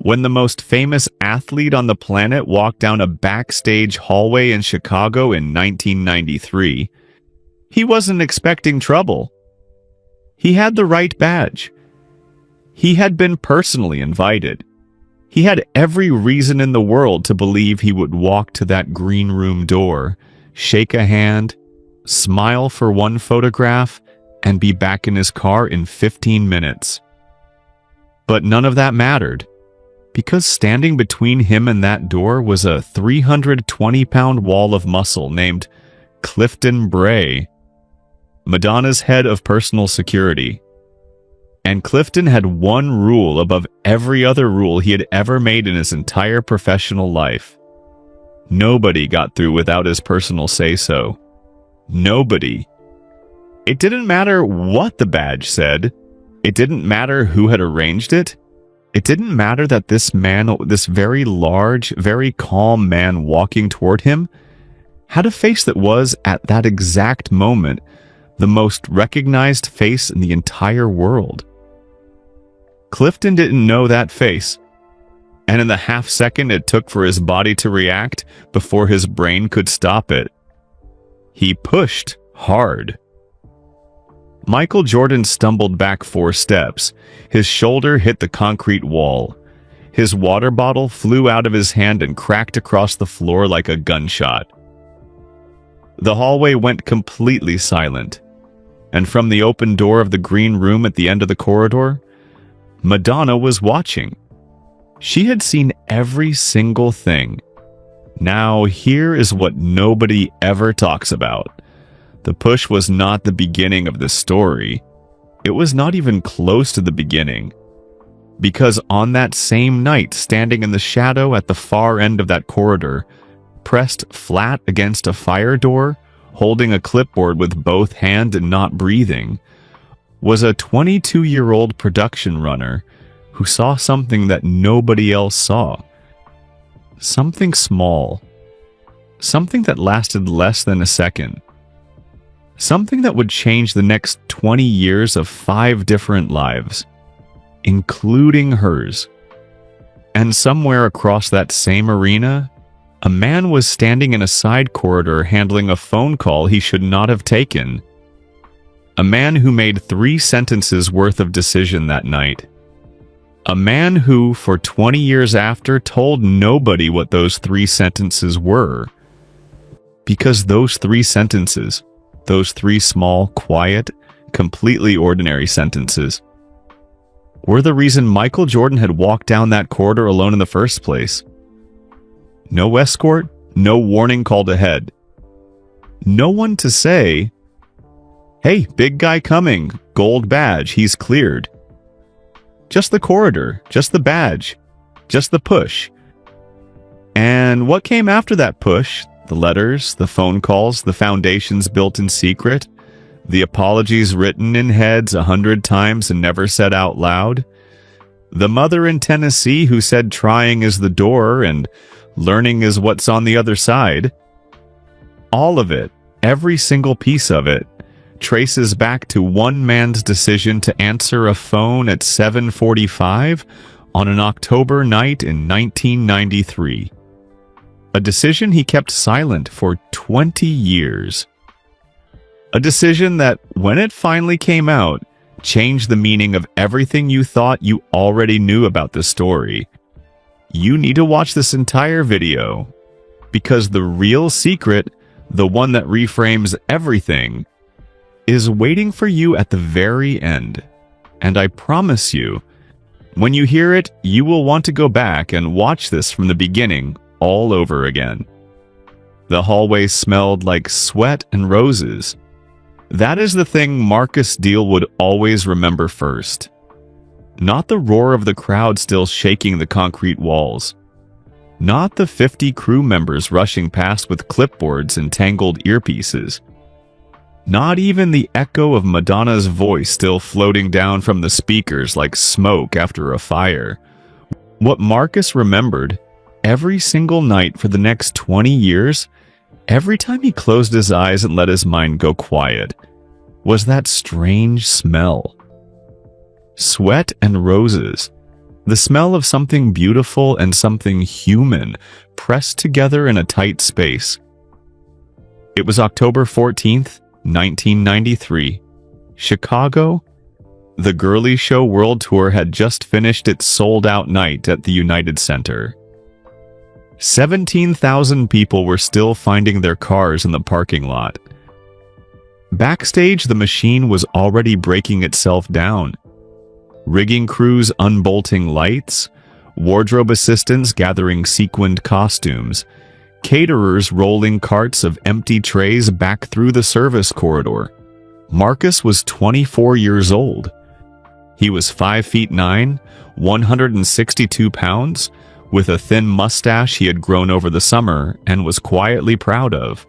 When the most famous athlete on the planet walked down a backstage hallway in Chicago in 1993, he wasn't expecting trouble. He had the right badge. He had been personally invited. He had every reason in the world to believe he would walk to that green room door, shake a hand, smile for one photograph, and be back in his car in 15 minutes. But none of that mattered, because standing between him and that door was a 320-pound wall of muscle named Clifton Bray, Madonna's head of personal security. And Clifton had one rule above every other rule he had ever made in his entire professional life. Nobody got through without his personal say-so. Nobody. It didn't matter what the badge said. It didn't matter who had arranged it. It didn't matter that this man, this very large, very calm man walking toward him, had a face that was, at that exact moment, the most recognized face in the entire world. Clifton didn't know that face, and in the half second it took for his body to react before his brain could stop it, he pushed hard. Michael Jordan stumbled back 4 steps. His shoulder hit the concrete wall. His water bottle flew out of his hand and cracked across the floor like a gunshot. The hallway went completely silent, and from the open door of the green room at the end of the corridor, Madonna was watching. She had seen every single thing. Now, here is what nobody ever talks about. The push was not the beginning of the story. It was not even close to the beginning. Because on that same night, standing in the shadow at the far end of that corridor, pressed flat against a fire door, holding a clipboard with both hands and not breathing, was a 22-year-old production runner who saw something that nobody else saw. Something small. Something that lasted less than a second. Something that would change the next 20 years of 5 different lives, including hers. And somewhere across that same arena, a man was standing in a side corridor handling a phone call he should not have taken. A man who made 3 sentences worth of decision that night. A man who, for 20 years after, told nobody what those 3 sentences were. Because those 3 sentences, those 3 small, quiet, completely ordinary sentences, were the reason Michael Jordan had walked down that corridor alone in the first place. No escort, no warning called ahead. No one to say, "Hey, big guy coming, gold badge, he's cleared." Just the corridor, just the badge, just the push. And what came after that push? The letters, the phone calls, the foundations built in secret, the apologies written in heads 100 times and never said out loud, the mother in Tennessee who said trying is the door and learning is what's on the other side. All of it, every single piece of it, traces back to one man's decision to answer a phone at 7:45 on an October night in 1993. A decision he kept silent for 20 years. A decision that, when it finally came out, changed the meaning of everything you thought you already knew about the story. You need to watch this entire video, because the real secret, the one that reframes everything, is waiting for you at the very end. And I promise you, when you hear it, you will want to go back and watch this from the beginning all over again. The hallway smelled like sweat and roses. That is the thing Marcus Deal would always remember first. Not the roar of the crowd still shaking the concrete walls. Not the 50 crew members rushing past with clipboards and tangled earpieces. Not even the echo of Madonna's voice still floating down from the speakers like smoke after a fire. What Marcus remembered, every single night for the next 20 years, every time he closed his eyes and let his mind go quiet, was that strange smell. Sweat and roses. The smell of something beautiful and something human pressed together in a tight space. It was October 14th, 1993. Chicago. The Girly Show World Tour had just finished its sold-out night at the United Center. 17,000 people were still finding their cars in the parking lot. Backstage, the machine was already breaking itself down. Rigging crews unbolting lights, wardrobe assistants gathering sequined costumes, caterers rolling carts of empty trays back through the service corridor. Marcus was 24 years old. He was 5'9", 162 pounds, with a thin mustache he had grown over the summer and was quietly proud of.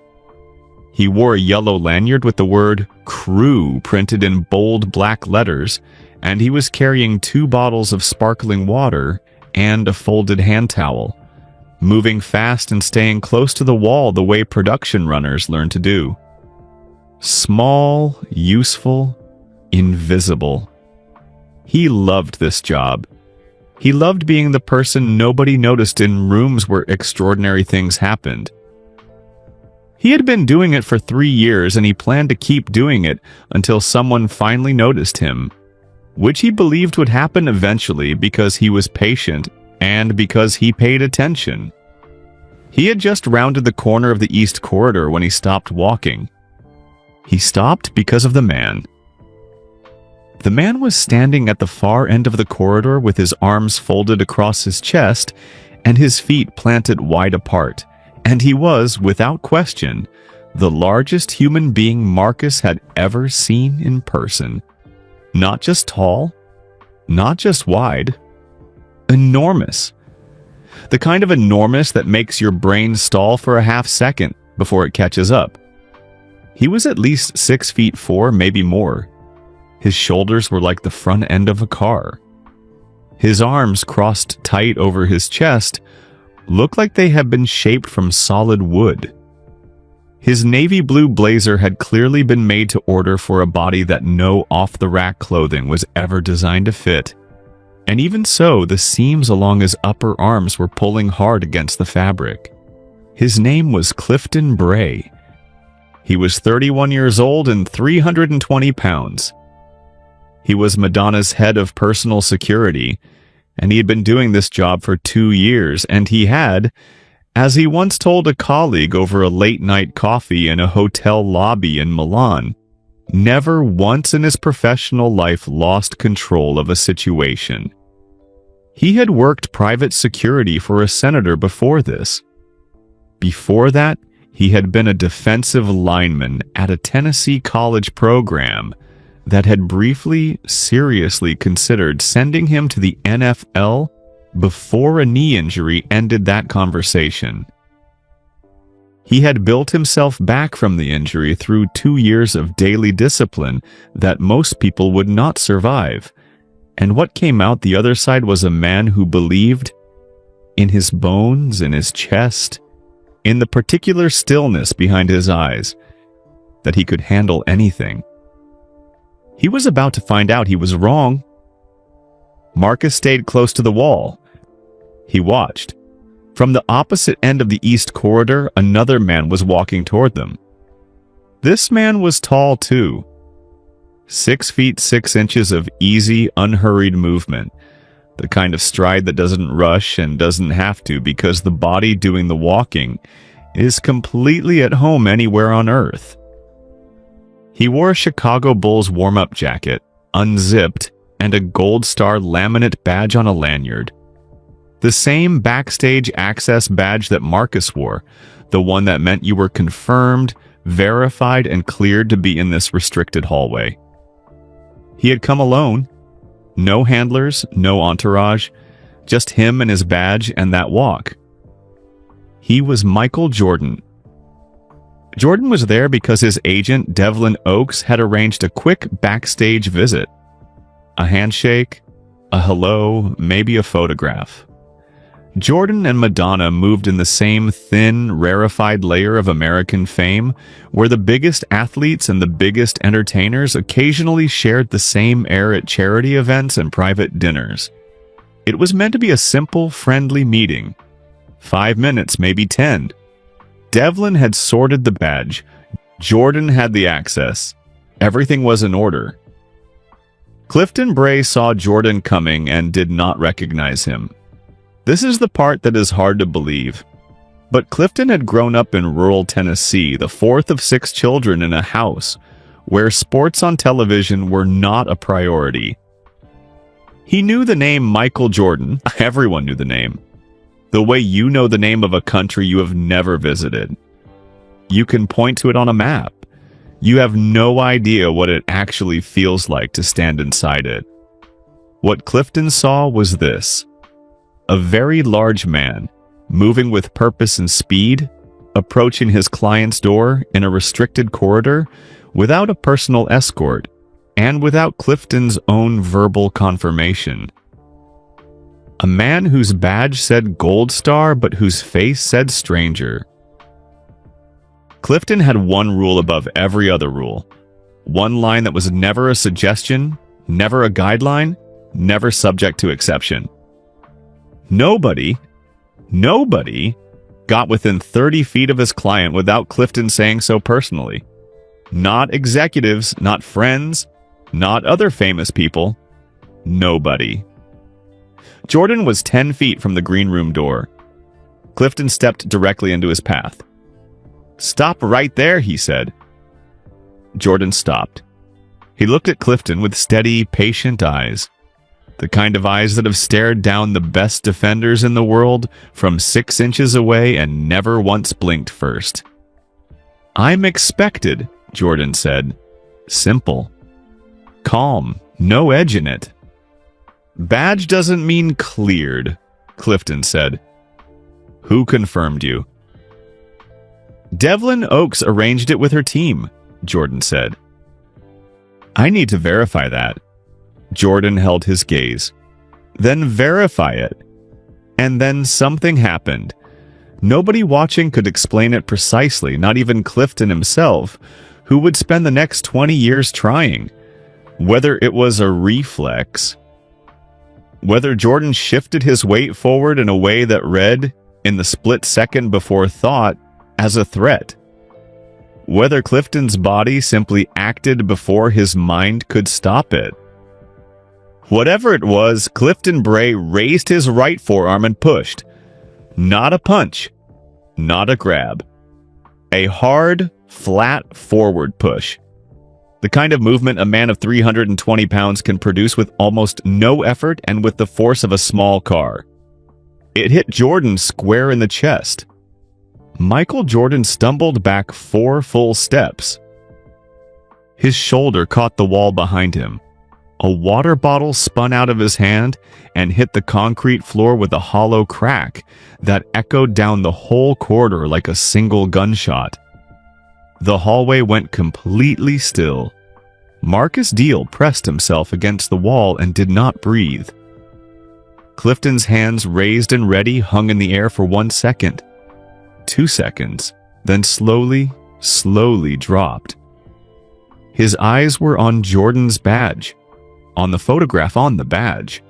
He wore a yellow lanyard with the word "Crew" printed in bold black letters, and he was carrying 2 bottles of sparkling water and a folded hand towel, moving fast and staying close to the wall the way production runners learn to do. Small, useful, invisible. He loved this job. He loved being the person nobody noticed in rooms where extraordinary things happened. He had been doing it for 3 years, and he planned to keep doing it until someone finally noticed him, which he believed would happen eventually because he was patient and because he paid attention. He had just rounded the corner of the East Corridor when he stopped walking. He stopped because of the man. The man was standing at the far end of the corridor with his arms folded across his chest and his feet planted wide apart, and he was, without question, the largest human being Marcus had ever seen in person. Not just tall, not just wide, enormous. The kind of enormous that makes your brain stall for a half second before it catches up. He was at least 6'4", maybe more. His shoulders were like the front end of a car. His arms, crossed tight over his chest, looked like they had been shaped from solid wood. His navy blue blazer had clearly been made to order for a body that no off-the-rack clothing was ever designed to fit. And even so, the seams along his upper arms were pulling hard against the fabric. His name was Clifton Bray. He was 31 years old and 320 pounds. He was Madonna's head of personal security, and he had been doing this job for 2 years, and he had, as he once told a colleague over a late-night coffee in a hotel lobby in Milan, never once in his professional life lost control of a situation. He had worked private security for a senator before this. Before that, he had been a defensive lineman at a Tennessee college program that had briefly, seriously considered sending him to the NFL before a knee injury ended that conversation. He had built himself back from the injury through 2 years of daily discipline that most people would not survive, and what came out the other side was a man who believed, in his bones, in his chest, in the particular stillness behind his eyes, that he could handle anything. He was about to find out he was wrong. Marcus stayed close to the wall. He watched. From the opposite end of the East Corridor, another man was walking toward them. This man was tall too. 6 feet 6 inches of easy, unhurried movement. The kind of stride that doesn't rush and doesn't have to because the body doing the walking is completely at home anywhere on Earth. He wore a Chicago Bulls warm-up jacket, unzipped, and a Gold Star laminate badge on a lanyard. The same backstage access badge that Marcus wore, the one that meant you were confirmed, verified, and cleared to be in this restricted hallway. He had come alone. No handlers, no entourage, just him and his badge and that walk. He was Michael Jordan. Jordan was there because his agent, Devlin Oaks, had arranged a quick backstage visit. A handshake, a hello, maybe a photograph. Jordan and Madonna moved in the same thin, rarefied layer of American fame, where the biggest athletes and the biggest entertainers occasionally shared the same air at charity events and private dinners. It was meant to be a simple, friendly meeting. 5 minutes, maybe 10. Devlin had sorted the badge. Jordan had the access. Everything was in order. Clifton Bray saw Jordan coming and did not recognize him. This is the part that is hard to believe. But Clifton had grown up in rural Tennessee, the fourth of 6 children in a house where sports on television were not a priority. He knew the name Michael Jordan. Everyone knew the name. The way you know the name of a country you have never visited. You can point to it on a map. You have no idea what it actually feels like to stand inside it. What Clifton saw was this: a very large man, moving with purpose and speed, approaching his client's door in a restricted corridor without a personal escort and without Clifton's own verbal confirmation. A man whose badge said Gold Star but whose face said stranger. Clifton had one rule above every other rule. One line that was never a suggestion, never a guideline, never subject to exception. Nobody got within 30 feet of his client without Clifton saying so personally. Not executives, not friends, not other famous people. Nobody. Jordan was 10 feet from the green room door. Clifton stepped directly into his path. "Stop right there," he said. Jordan stopped. He looked at Clifton with steady, patient eyes. The kind of eyes that have stared down the best defenders in the world from 6 inches away and never once blinked first. "I'm expected," Jordan said. Simple. Calm. No edge in it. "Badge doesn't mean cleared," Clifton said. "Who confirmed you?" "Devlin Oaks arranged it with her team," Jordan said. "I need to verify that." Jordan held his gaze. "Then verify it." And then something happened. Nobody watching could explain it precisely, not even Clifton himself, who would spend the next 20 years trying. Whether it was a reflex, whether Jordan shifted his weight forward in a way that read, in the split second before thought, as a threat. Whether Clifton's body simply acted before his mind could stop it. Whatever it was, Clifton Bray raised his right forearm and pushed. Not a punch. Not a grab. A hard, flat forward push. The kind of movement a man of 320 pounds can produce with almost no effort and with the force of a small car. It hit Jordan square in the chest. Michael Jordan stumbled back 4 full steps. His shoulder caught the wall behind him. A water bottle spun out of his hand and hit the concrete floor with a hollow crack that echoed down the whole corridor like a single gunshot. The hallway went completely still. Marcus Deal pressed himself against the wall and did not breathe. Clifton's hands, raised and ready, hung in the air for 1 second. 2 seconds, then slowly dropped. His eyes were on Jordan's badge, on the photograph on the badge.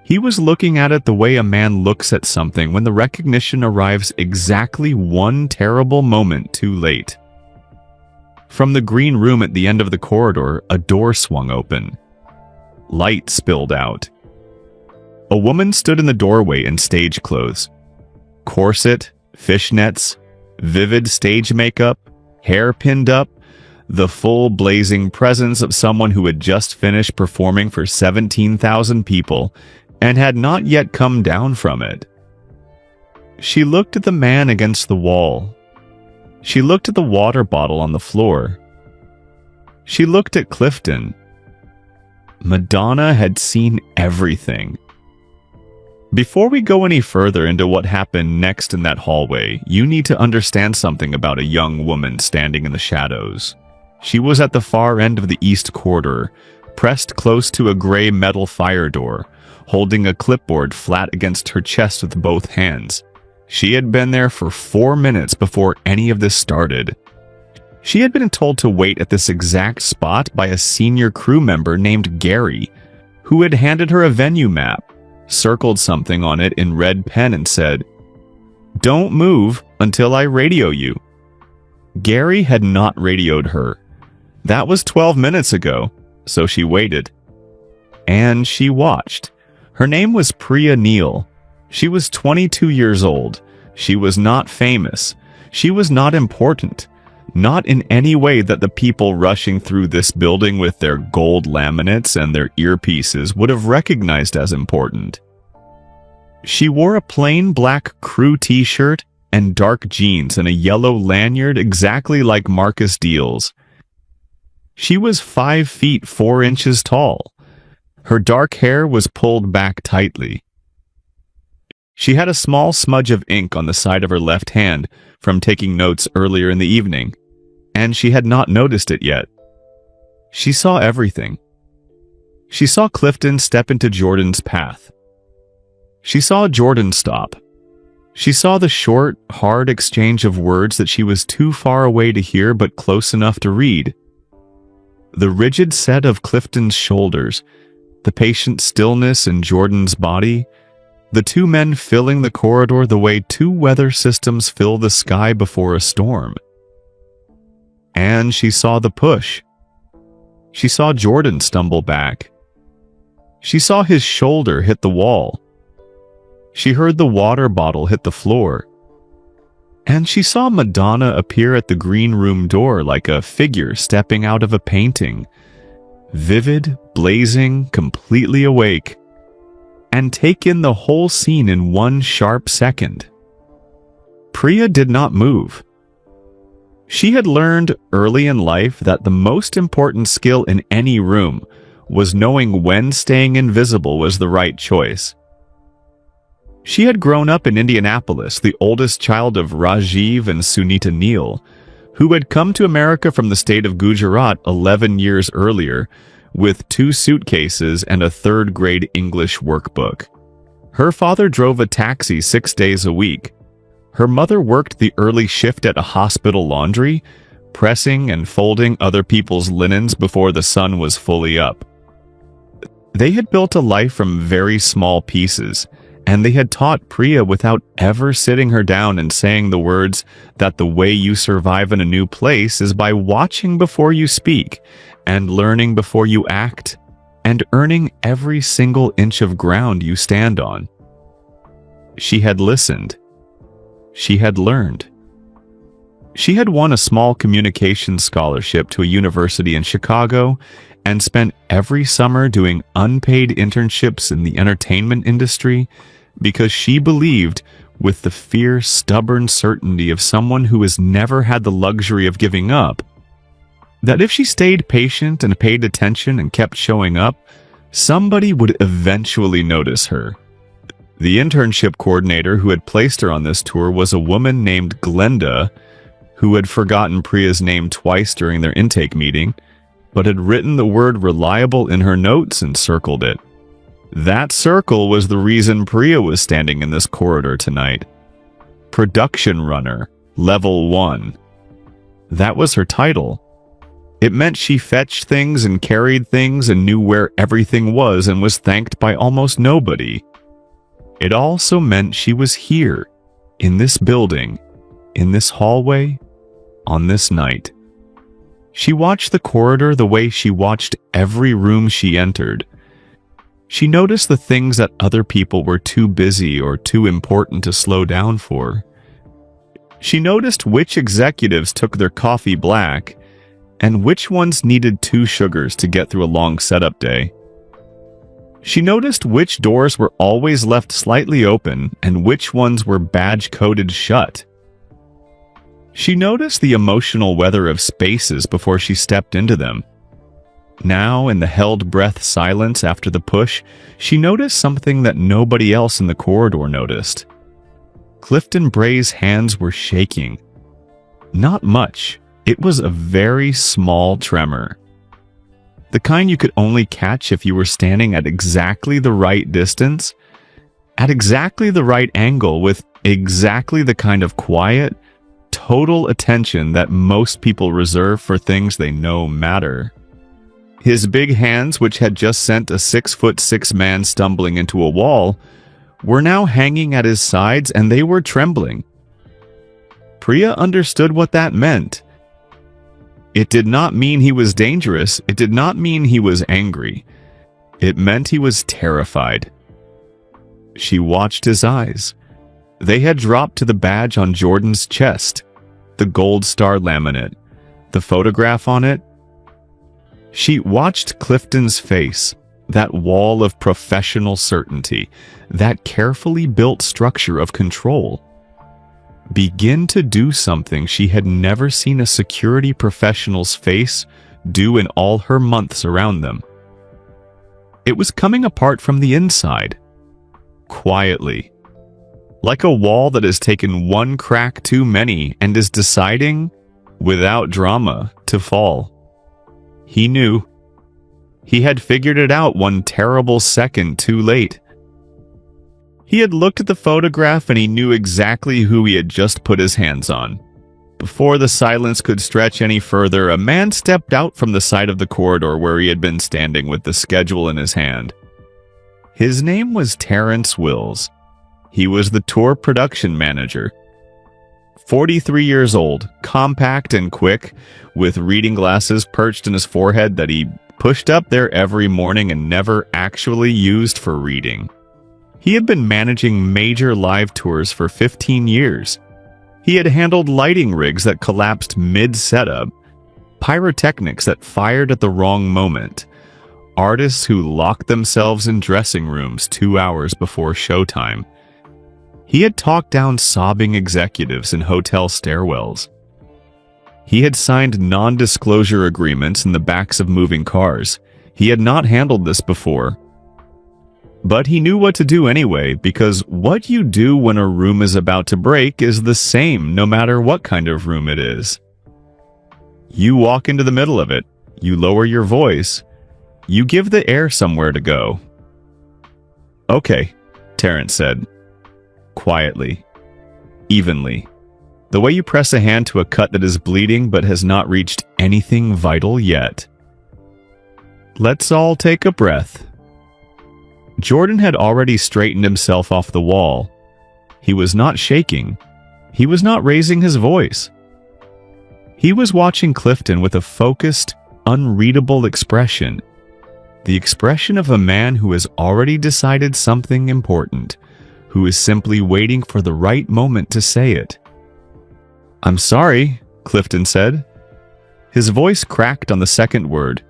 He was looking at it the way a man looks at something when the recognition arrives exactly 1 terrible moment too late. From the green room at the end of the corridor, a door swung open. Light spilled out. A woman stood in the doorway in stage clothes. Corset, fishnets, vivid stage makeup, hair pinned up, the full blazing presence of someone who had just finished performing for 17,000 people and had not yet come down from it. She looked at the man against the wall. She looked at the water bottle on the floor. She looked at Clifton. Madonna had seen everything. Before we go any further into what happened next in that hallway, you need to understand something about a young woman standing in the shadows. She was at the far end of the east corridor, pressed close to a gray metal fire door, holding a clipboard flat against her chest with both hands. She had been there for 4 minutes before any of this started. She had been told to wait at this exact spot by a senior crew member named Gary, who had handed her a venue map, circled something on it in red pen and said, "Don't move until I radio you." Gary had not radioed her. That was 12 minutes ago, so she waited. And she watched. Her name was Priya Neal. She was 22 years old. She was not famous. She was not important. Not in any way that the people rushing through this building with their gold laminates and their earpieces would have recognized as important. She wore a plain black crew t-shirt and dark jeans and a yellow lanyard exactly like Marcus Deal's. She was 5 feet 4 inches tall. Her dark hair was pulled back tightly. She had a small smudge of ink on the side of her left hand from taking notes earlier in the evening, and she had not noticed it yet. She saw everything. She saw Clifton step into Jordan's path. She saw Jordan stop. She saw the short, hard exchange of words that she was too far away to hear but close enough to read. The rigid set of Clifton's shoulders, the patient stillness in Jordan's body, the two men filling the corridor the way two weather systems fill the sky before a storm. And she saw the push. She saw Jordan stumble back. She saw his shoulder hit the wall. She heard the water bottle hit the floor. And she saw Madonna appear at the green room door like a figure stepping out of a painting, vivid, blazing, completely awake, and take in the whole scene in one sharp second. Priya did not move. She had learned early in life that the most important skill in any room was knowing when staying invisible was the right choice. She had grown up in Indianapolis, the oldest child of Rajiv and Sunita Neal, who had come to America from the state of Gujarat 11 years earlier with 2 suitcases and a 3rd-grade English workbook. Her father drove a taxi 6 days a week. Her mother worked the early shift at a hospital laundry, pressing and folding other people's linens before the sun was fully up. They had built a life from very small pieces, and they had taught Priya without ever sitting her down and saying the words that the way you survive in a new place is by watching before you speak, and learning before you act, and earning every single inch of ground you stand on. She had listened. She had learned. She had won a small communications scholarship to a university in Chicago and spent every summer doing unpaid internships in the entertainment industry because she believed, with the fierce, stubborn certainty of someone who has never had the luxury of giving up, that if she stayed patient and paid attention and kept showing up, somebody would eventually notice her. The internship coordinator who had placed her on this tour was a woman named Glenda, who had forgotten Priya's name twice during their intake meeting, but had written the word reliable in her notes and circled it. That circle was the reason Priya was standing in this corridor tonight. Production Runner, Level 1. That was her title. It meant she fetched things and carried things and knew where everything was and was thanked by almost nobody. It also meant she was here, in this building, in this hallway, on this night. She watched the corridor the way she watched every room she entered. She noticed the things that other people were too busy or too important to slow down for. She noticed which executives took their coffee black and which ones needed 2 sugars to get through a long setup day. She noticed which doors were always left slightly open and which ones were badge-coded shut. She noticed the emotional weather of spaces before she stepped into them. Now, in the held-breath silence after the push, she noticed something that nobody else in the corridor noticed. Clifton Bray's hands were shaking. Not much. It was a very small tremor. The kind you could only catch if you were standing at exactly the right distance, at exactly the right angle, with exactly the kind of quiet, total attention that most people reserve for things they know matter. His big hands, which had just sent a 6'6" man stumbling into a wall, were now hanging at his sides and they were trembling. Priya understood what that meant. It did not mean he was dangerous. It did not mean he was angry. It meant he was terrified. She watched his eyes. They had dropped to the badge on Jordan's chest, the gold star laminate, the photograph on it. She watched Clifton's face, that wall of professional certainty, that carefully built structure of control, begin to do something she had never seen a security professional's face do in all her months around them. It was coming apart from the inside, quietly, like a wall that has taken one crack too many and is deciding, without drama, to fall. He knew. He had figured it out one terrible second too late. He had looked at the photograph and he knew exactly who he had just put his hands on. Before the silence could stretch any further, a man stepped out from the side of the corridor where he had been standing with the schedule in his hand. His name was Terrence Wills. He was the tour production manager. 43 years old, compact and quick, with reading glasses perched in his forehead that he pushed up there every morning and never actually used for reading. He had been managing major live tours for 15 years. He had handled lighting rigs that collapsed mid-setup, pyrotechnics that fired at the wrong moment, artists who locked themselves in dressing rooms 2 hours before showtime. He had talked down sobbing executives in hotel stairwells. He had signed non-disclosure agreements in the backs of moving cars. He had not handled this before. But he knew what to do anyway, because what you do when a room is about to break is the same no matter what kind of room it is. You walk into the middle of it, you lower your voice, you give the air somewhere to go. "Okay," Terrence said. Quietly, evenly, the way you press a hand to a cut that is bleeding but has not reached anything vital yet. "Let's all take a breath." Jordan had already straightened himself off the wall. He was not shaking. He was not raising his voice. He was watching Clifton with a focused, unreadable expression. The expression of a man who has already decided something important, who is simply waiting for the right moment to say it. "I'm sorry," Clifton said. His voice cracked on the second word,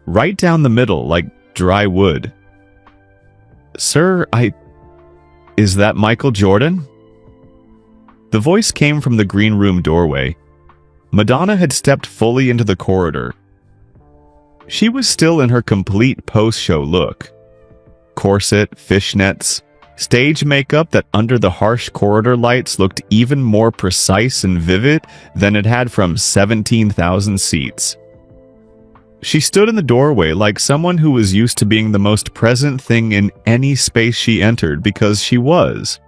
right down the middle like dry wood. "Sir, is that Michael Jordan?" The voice came from the green room doorway. Madonna had stepped fully into the corridor. She was still in her complete post-show look. Corset, fishnets, stage makeup that under the harsh corridor lights looked even more precise and vivid than it had from 17,000 seats. She stood in the doorway like someone who was used to being the most present thing in any space she entered because she was.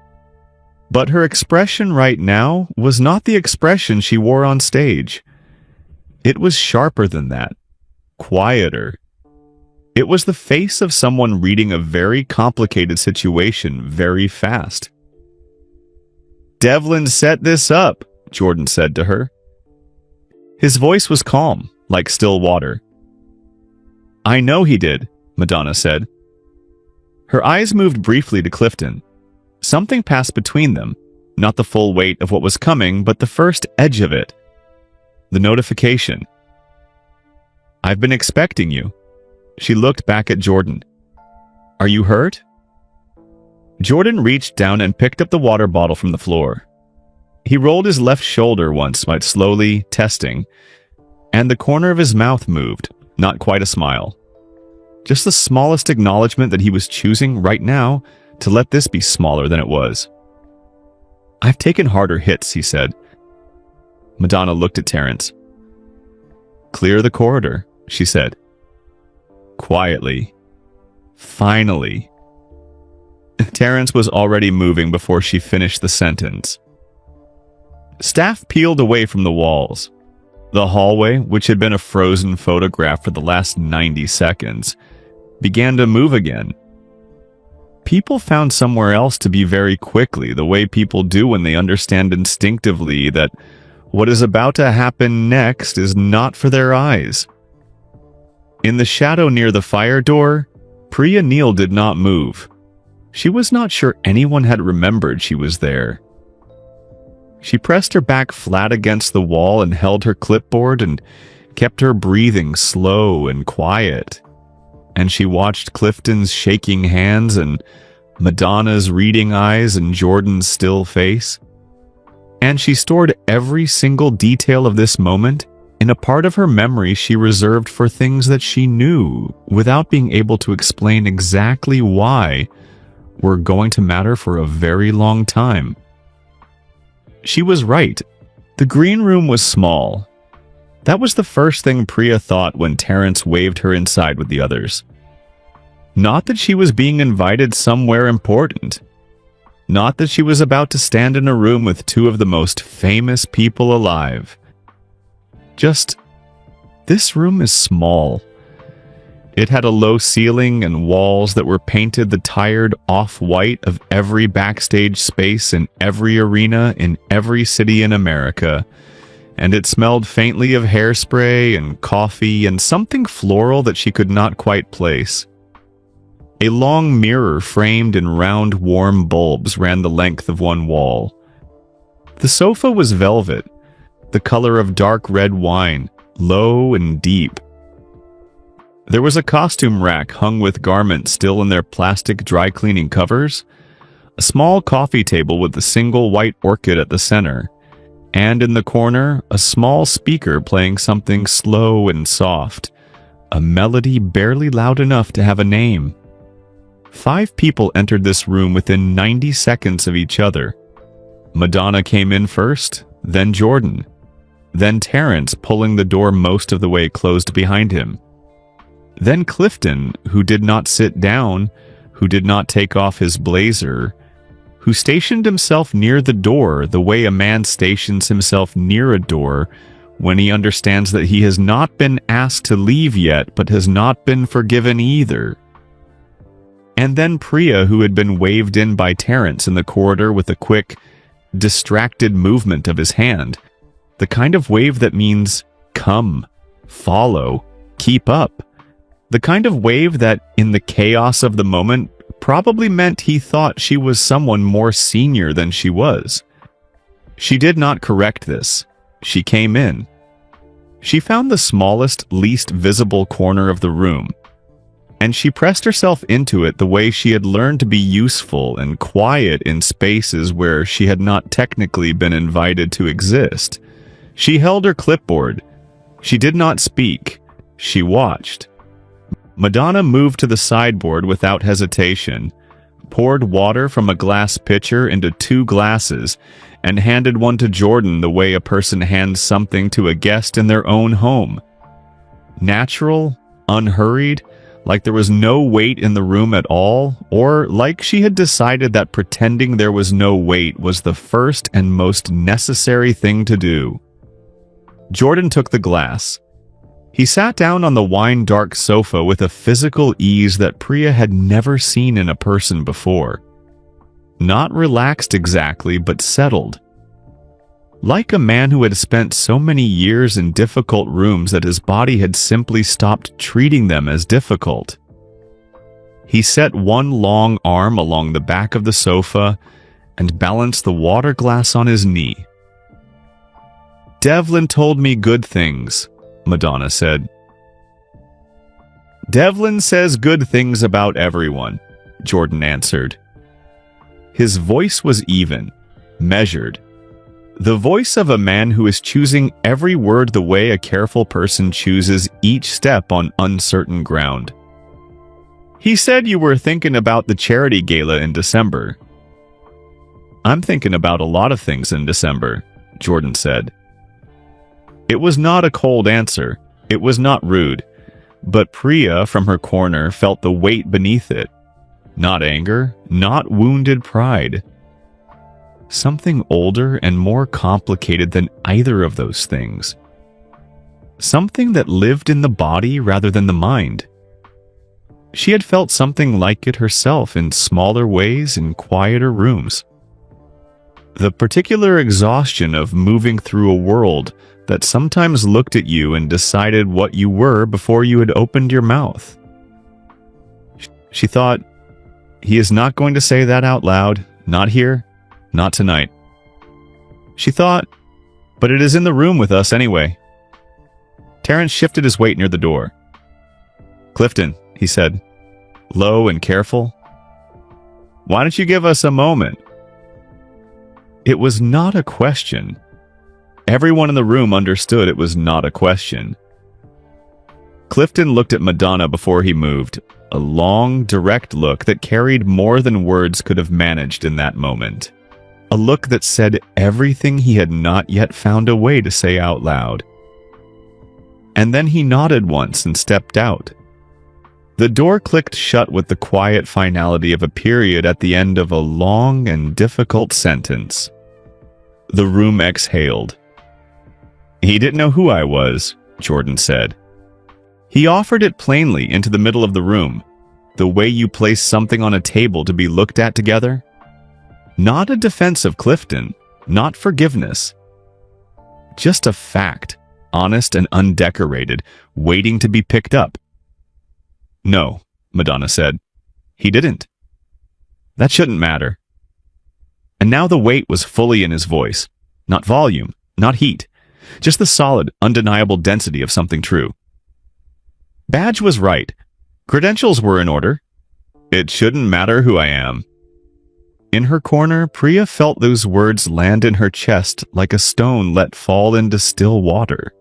But her expression right now was not the expression she wore on stage. It was sharper than that, quieter. It was the face of someone reading a very complicated situation very fast. "Devlin set this up," Jordan said to her. His voice was calm, like still water. "I know he did," Madonna said. Her eyes moved briefly to Clifton. Something passed between them, not the full weight of what was coming, but the first edge of it. The notification. "I've been expecting you." She looked back at Jordan. "Are you hurt?" Jordan reached down and picked up the water bottle from the floor. He rolled his left shoulder once, but slowly, testing, and the corner of his mouth moved, not quite a smile. Just the smallest acknowledgement that he was choosing right now to let this be smaller than it was. "I've taken harder hits," he said. Madonna looked at Terrence. "Clear the corridor," she said. Quietly. Finally. Terrence was already moving before she finished the sentence. Staff peeled away from the walls. The hallway, which had been a frozen photograph for the last 90 seconds, began to move again. People found somewhere else to be very quickly, the way people do when they understand instinctively that what is about to happen next is not for their eyes. In the shadow near the fire door, Priya Neal did not move. She was not sure anyone had remembered she was there. She pressed her back flat against the wall and held her clipboard and kept her breathing slow and quiet. And she watched Clifton's shaking hands and Madonna's reading eyes and Jordan's still face. And she stored every single detail of this moment in a part of her memory she reserved for things that she knew, without being able to explain exactly why, were going to matter for a very long time. She was right. The green room was small. That was the first thing Priya thought when Terrence waved her inside with the others. Not that she was being invited somewhere important. Not that she was about to stand in a room with two of the most famous people alive. Just, this room is small. It had a low ceiling and walls that were painted the tired off-white of every backstage space in every arena in every city in America, and it smelled faintly of hairspray and coffee and something floral that she could not quite place. A long mirror framed in round warm bulbs ran the length of one wall. The sofa was velvet, the color of dark red wine, low and deep. There was a costume rack hung with garments still in their plastic dry cleaning covers, a small coffee table with a single white orchid at the center, and in the corner, a small speaker playing something slow and soft, a melody barely loud enough to have a name. 5 people entered this room within 90 seconds of each other. Madonna came in first, then Jordan, then Terrence pulling the door most of the way closed behind him. Then Clifton, who did not sit down, who did not take off his blazer, who stationed himself near the door the way a man stations himself near a door when he understands that he has not been asked to leave yet but has not been forgiven either. And then Priya, who had been waved in by Terrence in the corridor with a quick, distracted movement of his hand, the kind of wave that means come, follow, keep up. The kind of wave that, in the chaos of the moment, probably meant he thought she was someone more senior than she was. She did not correct this. She came in. She found the smallest, least visible corner of the room, and she pressed herself into it the way she had learned to be useful and quiet in spaces where she had not technically been invited to exist. She held her clipboard. She did not speak. She watched. Madonna moved to the sideboard without hesitation, poured water from a glass pitcher into 2 glasses, and handed one to Jordan the way a person hands something to a guest in their own home. Natural, unhurried, like there was no weight in the room at all, or like she had decided that pretending there was no weight was the first and most necessary thing to do. Jordan took the glass. He sat down on the wine-dark sofa with a physical ease that Priya had never seen in a person before. Not relaxed exactly, but settled. Like a man who had spent so many years in difficult rooms that his body had simply stopped treating them as difficult. He set one long arm along the back of the sofa and balanced the water glass on his knee. "Devlin told me good things," Madonna said. "Devlin says good things about everyone," Jordan answered. His voice was even, measured. The voice of a man who is choosing every word the way a careful person chooses each step on uncertain ground. "He said you were thinking about the charity gala in December." "I'm thinking about a lot of things in December," Jordan said. It was not a cold answer. It was not rude. But Priya, from her corner, felt the weight beneath it. Not anger, not wounded pride. Something older and more complicated than either of those things. something that lived in the body rather than the mind. She had felt something like it herself in smaller ways in quieter rooms. The particular exhaustion of moving through a world that sometimes looked at you and decided what you were before you had opened your mouth. She thought, he is not going to say that out loud, not here, not tonight. She thought, but it is in the room with us anyway. Terrence shifted his weight near the door. Clifton, he said, low and careful. Why don't you give us a moment? It was not a question. Everyone in the room understood it was not a question. Clifton looked at Madonna before he moved, a long, direct look that carried more than words could have managed in that moment. A look that said everything he had not yet found a way to say out loud. And then he nodded once and stepped out. The door clicked shut with the quiet finality of a period at the end of a long and difficult sentence. The room exhaled. He didn't know who I was, Jordan said. He offered it plainly into the middle of the room, the way you place something on a table to be looked at together. Not a defense of Clifton, not forgiveness. Just a fact, honest and undecorated, waiting to be picked up. No, Madonna said. He didn't. That shouldn't matter. And now the weight was fully in his voice. Not volume, not heat. Just the solid, undeniable density of something true. Badge was right. Credentials were in order. It shouldn't matter who I am. In her corner, Priya felt those words land in her chest like a stone let fall into still water.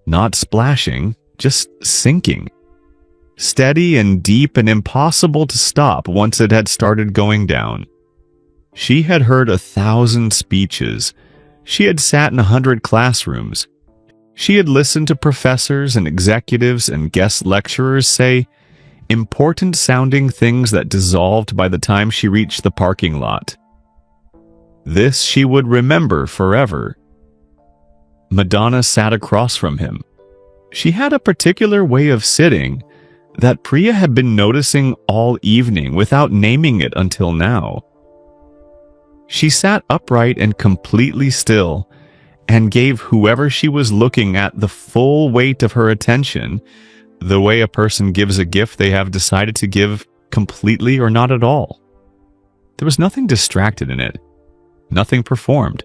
Not splashing, just sinking. Steady and deep and impossible to stop once it had started going down. She had heard 1,000 speeches. She had sat in 100 classrooms. She had listened to professors and executives and guest lecturers say important-sounding things that dissolved by the time she reached the parking lot. This she would remember forever. Madonna sat across from him. She had a particular way of sitting that Priya had been noticing all evening without naming it until now. She sat upright and completely still, and gave whoever she was looking at the full weight of her attention, the way a person gives a gift they have decided to give completely or not at all. There was nothing distracted in it, nothing performed.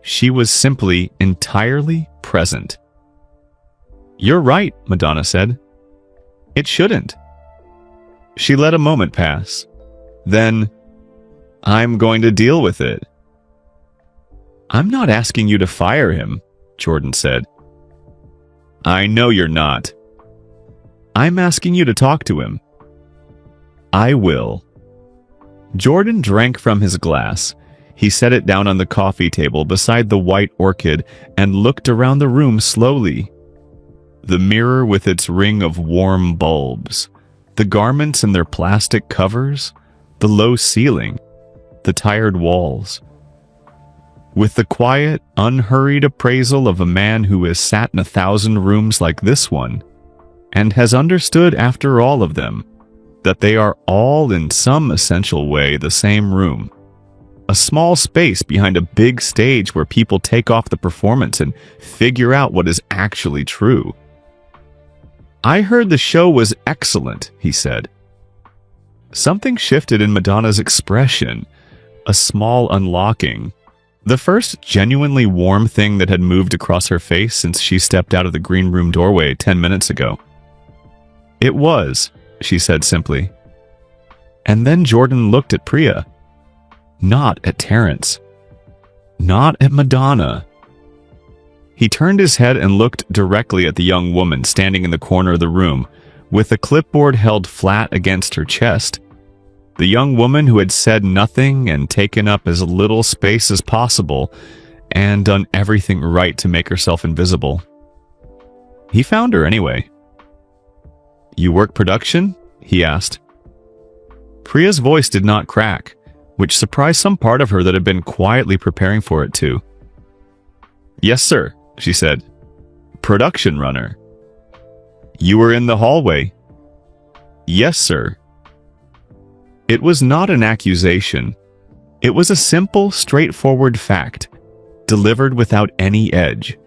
She was simply entirely present. You're right, Madonna said. It shouldn't. She let a moment pass. Then, I'm going to deal with it. I'm not asking you to fire him, Jordan said. I know you're not. I'm asking you to talk to him. I will. Jordan drank from his glass. He set it down on the coffee table beside the white orchid and looked around the room slowly. The mirror with its ring of warm bulbs, the garments and their plastic covers, the low ceiling, the tired walls. With the quiet, unhurried appraisal of a man who has sat in 1,000 rooms like this one, and has understood after all of them that they are all in some essential way the same room. A small space behind a big stage where people take off the performance and figure out what is actually true. I heard the show was excellent, he said. Something shifted in Madonna's expression, a small unlocking. The first genuinely warm thing that had moved across her face since she stepped out of the green room doorway 10 minutes ago. It was, she said simply. And then Jordan looked at Priya. Not at Terrence. Not at Madonna. He turned his head and looked directly at the young woman standing in the corner of the room, with the clipboard held flat against her chest. The young woman who had said nothing and taken up as little space as possible, and done everything right to make herself invisible. He found her anyway. You work production? He asked. Priya's voice did not crack, which surprised some part of her that had been quietly preparing for it to. Yes, sir, she said. Production runner. You were in the hallway. Yes, sir. It was not an accusation. It was a simple, straightforward fact, delivered without any edge.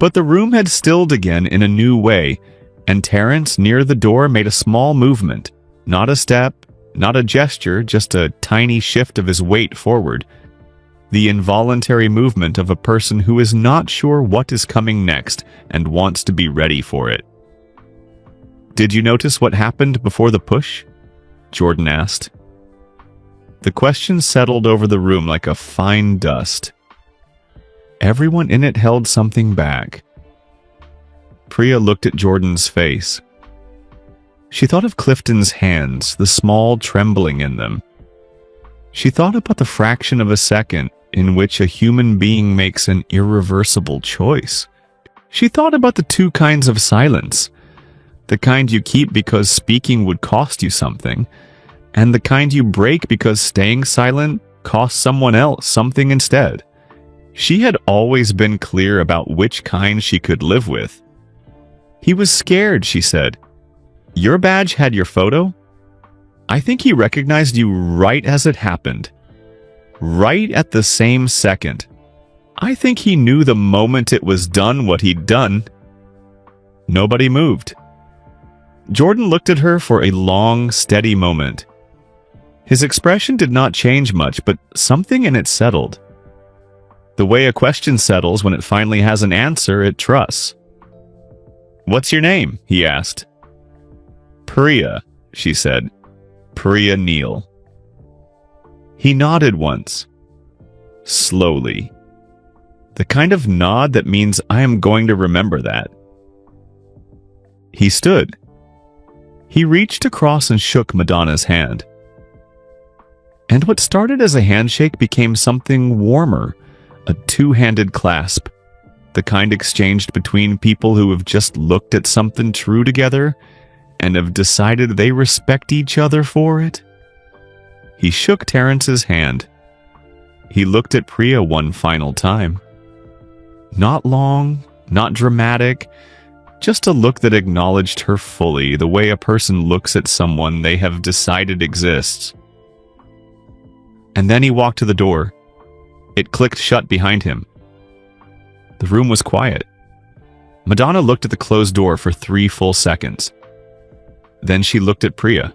But the room had stilled again in a new way, and Terence, near the door, made a small movement. Not a step, not a gesture, just a tiny shift of his weight forward. The involuntary movement of a person who is not sure what is coming next and wants to be ready for it. Did you notice what happened before the push? Jordan asked. The question settled over the room like a fine dust. Everyone in it held something back. Priya looked at Jordan's face. She thought of Clifton's hands, the small trembling in them. She thought about the fraction of a second in which a human being makes an irreversible choice. She thought about the two kinds of silence, the kind you keep because speaking would cost you something, and the kind you break because staying silent costs someone else something instead. She had always been clear about which kind she could live with. He was scared, she said. Your badge had your photo? I think he recognized you right as it happened. Right at the same second. I think he knew the moment it was done what he'd done. Nobody moved. Jordan looked at her for a long, steady moment. His expression did not change much, but something in it settled. The way a question settles when it finally has an answer it trusts. What's your name? He asked. Priya, she said. Priya Neal. He nodded once. Slowly. The kind of nod that means I am going to remember that. He stood. He reached across and shook Madonna's hand. And what started as a handshake became something warmer, a two-handed clasp, the kind exchanged between people who have just looked at something true together and have decided they respect each other for it. He shook Terence's hand. He looked at Priya one final time. Not long, not dramatic, just a look that acknowledged her fully, the way a person looks at someone they have decided exists. And then he walked to the door. It clicked shut behind him. The room was quiet. Madonna looked at the closed door for 3 full seconds. Then she looked at Priya.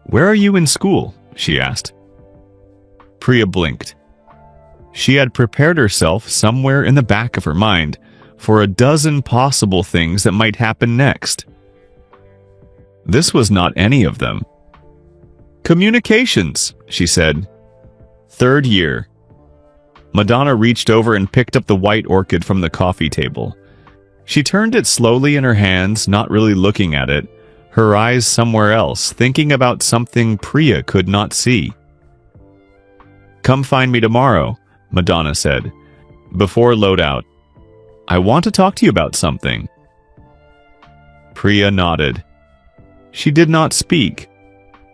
Where are you in school? She asked. Priya blinked. She had prepared herself somewhere in the back of her mind for a dozen possible things that might happen next. This was not any of them. Communications, she said. 3rd year. Madonna reached over and picked up the white orchid from the coffee table. She turned it slowly in her hands, not really looking at it, her eyes somewhere else, thinking about something Priya could not see. Come find me tomorrow, Madonna said, before loadout. I want to talk to you about something. Priya nodded. She did not speak.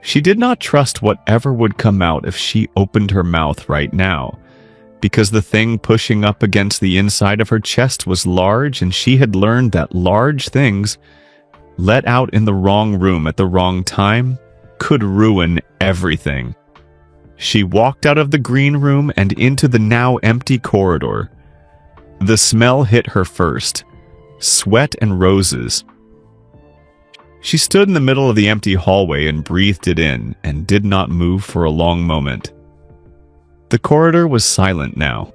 She did not trust whatever would come out if she opened her mouth right now, because the thing pushing up against the inside of her chest was large, and she had learned that large things, let out in the wrong room at the wrong time, could ruin everything. She walked out of the green room and into the now empty corridor. The smell hit her first. Sweat and roses. She stood in the middle of the empty hallway and breathed it in, and did not move for a long moment. The corridor was silent now.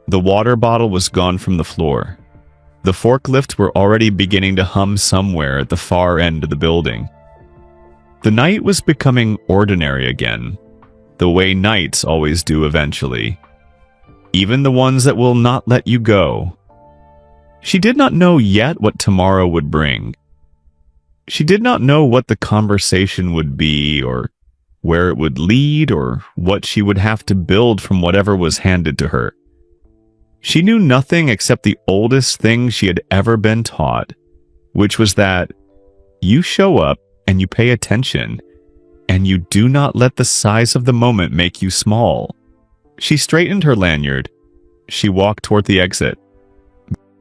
The water bottle was gone from the floor. The forklifts were already beginning to hum somewhere at the far end of the building. The night was becoming ordinary again, the way nights always do eventually. Even the ones that will not let you go. She did not know yet what tomorrow would bring. She did not know what the conversation would be, or where it would lead, or what she would have to build from whatever was handed to her. She knew nothing except the oldest thing she had ever been taught, which was that you show up and you pay attention, and you do not let the size of the moment make you small. She straightened her lanyard. She walked toward the exit.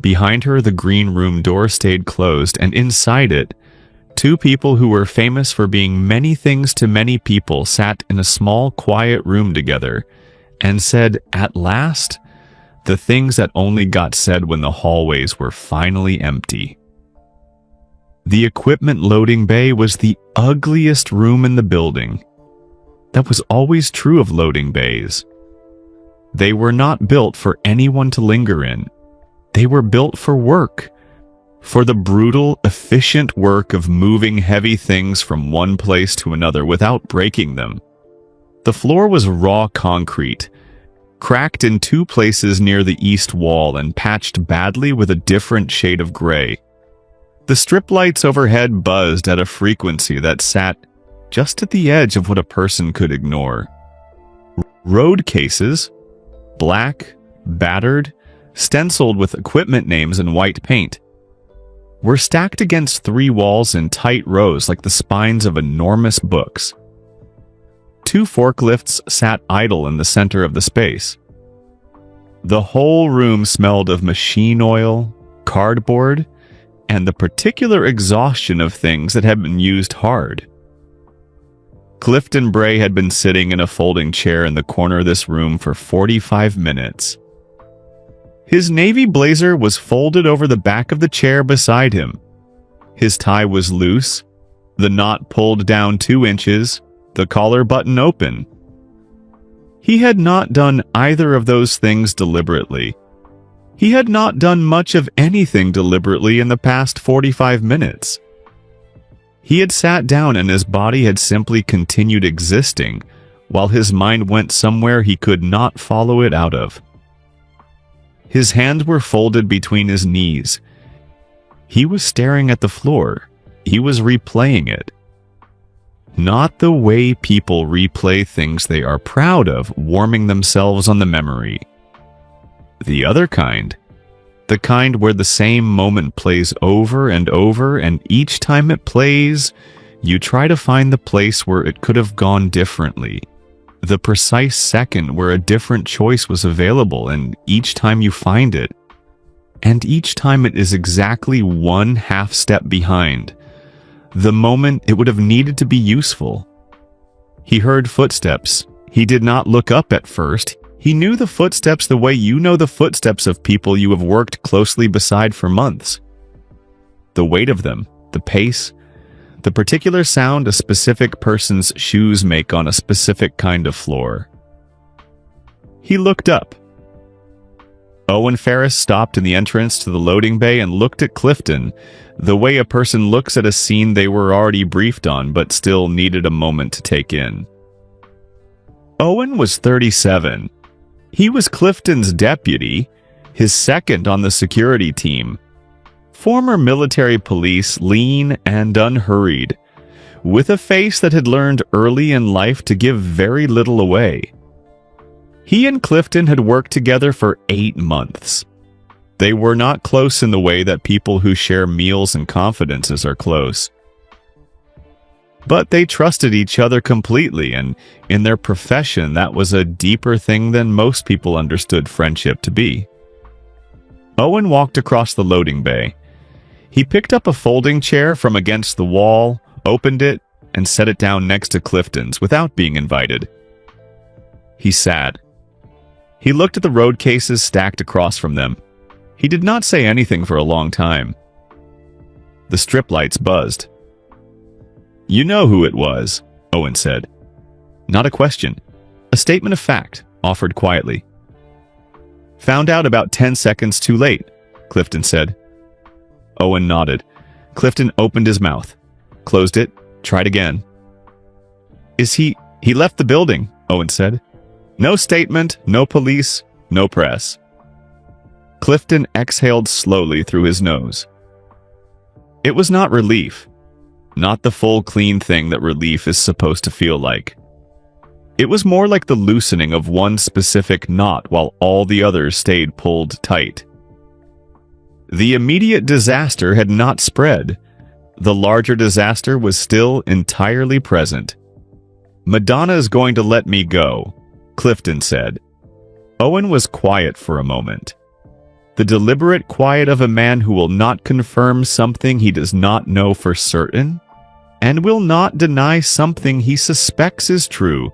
Behind her, the green room door stayed closed, and inside it, two people who were famous for being many things to many people sat in a small, quiet room together and said, at last, the things that only got said when the hallways were finally empty. The equipment loading bay was the ugliest room in the building. That was always true of loading bays. They were not built for anyone to linger in. They were built for work, for the brutal, efficient work of moving heavy things from one place to another without breaking them. The floor was raw concrete, cracked in two places near the east wall and patched badly with a different shade of gray. The strip lights overhead buzzed at a frequency that sat just at the edge of what a person could ignore. Road cases, black, battered, stenciled with equipment names in white paint, were stacked against three walls in tight rows like the spines of enormous books. Two forklifts sat idle in the center of the space. The whole room smelled of machine oil, cardboard, and the particular exhaustion of things that had been used hard. Clifton Bray had been sitting in a folding chair in the corner of this room for 45 minutes. His navy blazer was folded over the back of the chair beside him. His tie was loose, the knot pulled down 2 inches, the collar button open. He had not done either of those things deliberately. He had not done much of anything deliberately in the past 45 minutes. He had sat down and his body had simply continued existing, while his mind went somewhere he could not follow it out of. His hands were folded between his knees. He was staring at the floor. He was replaying it. Not the way people replay things they are proud of, warming themselves on the memory. The other kind. The kind where the same moment plays over and over, and each time it plays, you try to find the place where it could have gone differently. The precise second where a different choice was available, and each time you find it. And each time it is exactly 1 half step behind. The moment it would have needed to be useful. He heard footsteps. He did not look up at first. He knew the footsteps the way you know the footsteps of people you have worked closely beside for months. The weight of them, the pace, the particular sound a specific person's shoes make on a specific kind of floor. He looked up. Owen Ferris stopped in the entrance to the loading bay and looked at Clifton, the way a person looks at a scene they were already briefed on but still needed a moment to take in. Owen was 37. He was Clifton's deputy, his second on the security team. Former military police, lean and unhurried, with a face that had learned early in life to give very little away. He and Clifton had worked together for 8 months. They were not close in the way that people who share meals and confidences are close. But they trusted each other completely, and in their profession that was a deeper thing than most people understood friendship to be. Owen walked across the loading bay. He picked up a folding chair from against the wall, opened it, and set it down next to Clifton's without being invited. He sat. He looked at the road cases stacked across from them. He did not say anything for a long time. The strip lights buzzed. "You know who it was," Owen said. Not a question. A statement of fact, offered quietly. "Found out about 10 seconds too late," Clifton said. Owen nodded. Clifton opened his mouth, closed it, tried again. He left the building," Owen said. "No statement, no police, no press." Clifton exhaled slowly through his nose. It was not relief. Not the full clean thing that relief is supposed to feel like. It was more like the loosening of one specific knot while all the others stayed pulled tight. The immediate disaster had not spread. The larger disaster was still entirely present. "Madonna is going to let me go," Clifton said. Owen was quiet for a moment. The deliberate quiet of a man who will not confirm something he does not know for certain, and will not deny something he suspects is true.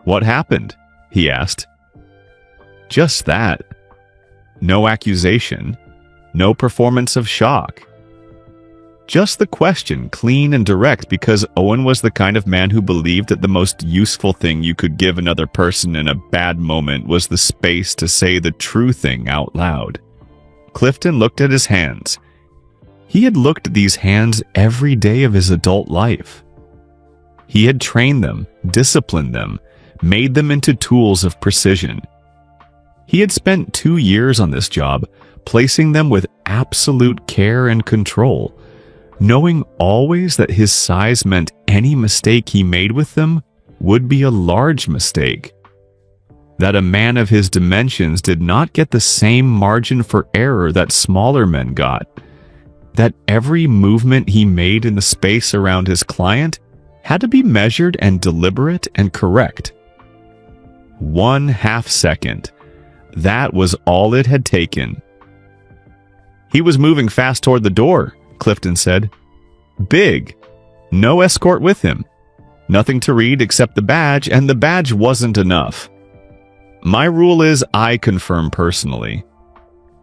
"What happened?" he asked. Just that. No accusation, no performance of shock. Just the question, clean and direct, because Owen was the kind of man who believed that the most useful thing you could give another person in a bad moment was the space to say the true thing out loud. Clifton looked at his hands. He had looked at these hands every day of his adult life. He had trained them, disciplined them, made them into tools of precision. He had spent 2 years on this job, placing them with absolute care and control, knowing always that his size meant any mistake he made with them would be a large mistake. That a man of his dimensions did not get the same margin for error that smaller men got. That every movement he made in the space around his client had to be measured and deliberate and correct. 1/2 second. That was all it had taken. "He was moving fast toward the door," Clifton said. "Big. No escort with him. Nothing to read except the badge, and the badge wasn't enough. My rule is I confirm personally.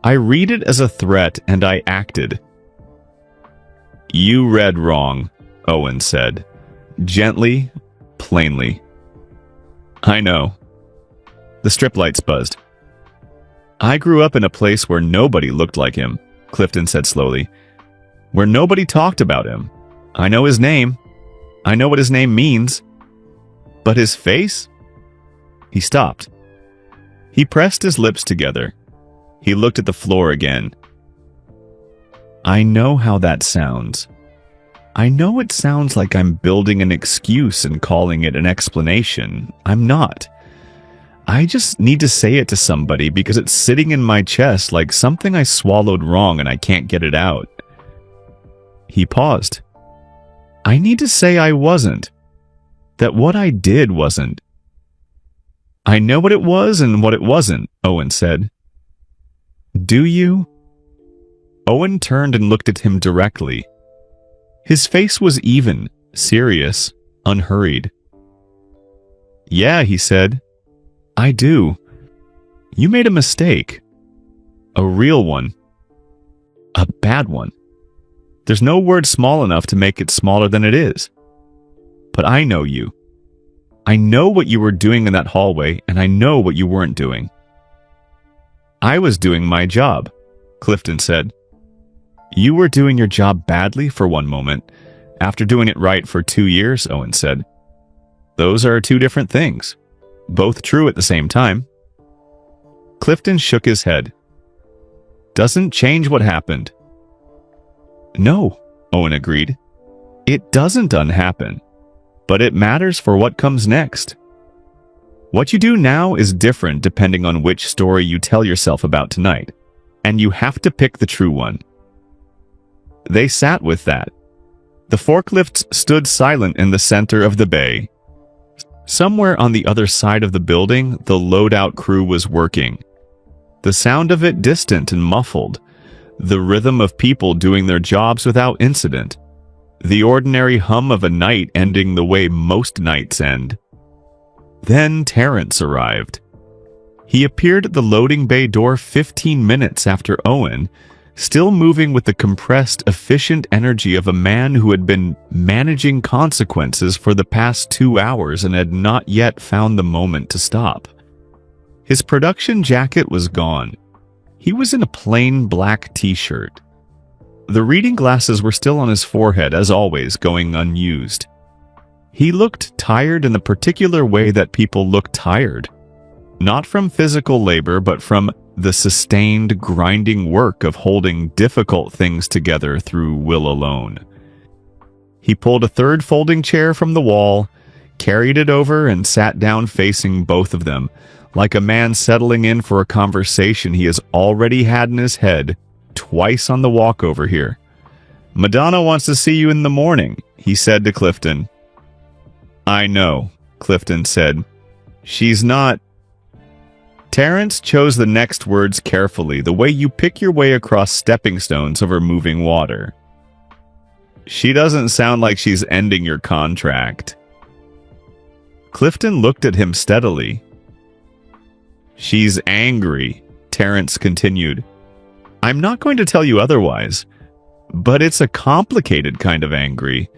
I read it as a threat and I acted." "You read wrong," Owen said. Gently, plainly. "I know." The strip lights buzzed. "I grew up in a place where nobody looked like him," Clifton said slowly. "Where nobody talked about him. I know his name. I know what his name means. But his face?" He stopped. He pressed his lips together. He looked at the floor again. "I know how that sounds. I know it sounds like I'm building an excuse and calling it an explanation. I'm not. I just need to say it to somebody because it's sitting in my chest like something I swallowed wrong and I can't get it out." He paused. "I need to say I wasn't. That what I did wasn't." "I know what it was and what it wasn't," Owen said. "Do you?" Owen turned and looked at him directly. His face was even, serious, unhurried. "Yeah," he said. "I do. You made a mistake. A real one. A bad one. There's no word small enough to make it smaller than it is. But I know you. I know what you were doing in that hallway, and I know what you weren't doing." "I was doing my job," Clifton said. "You were doing your job badly for one moment, after doing it right for 2 years," Owen said. "Those are 2 different things. Both true at the same time." Clifton shook his head. "Doesn't change what happened." "No," Owen agreed. "It doesn't unhappen. But it matters for what comes next. What you do now is different depending on which story you tell yourself about tonight, and you have to pick the true one." They sat with that. The forklifts stood silent in the center of the bay. Somewhere on the other side of the building, the loadout crew was working. The sound of it distant and muffled. The rhythm of people doing their jobs without incident. The ordinary hum of a night ending the way most nights end. Then Terrence arrived. He appeared at the loading bay door 15 minutes after Owen, still moving with the compressed, efficient energy of a man who had been managing consequences for the past 2 hours and had not yet found the moment to stop. His production jacket was gone. He was in a plain black t-shirt. The reading glasses were still on his forehead, as always, going unused. He looked tired in the particular way that people look tired. Not from physical labor, but from the sustained, grinding work of holding difficult things together through will alone. He pulled a third folding chair from the wall, carried it over, and sat down facing both of them, like a man settling in for a conversation he has already had in his head twice on the walk over here. "Madonna wants to see you in the morning," he said to Clifton. "I know," Clifton said. "She's not..." Terrence chose the next words carefully, the way you pick your way across stepping stones over moving water. She doesn't sound like she's ending your contract. Clifton looked at him steadily. She's angry, Terrence continued. I'm not going to tell you otherwise, but it's a complicated kind of angry.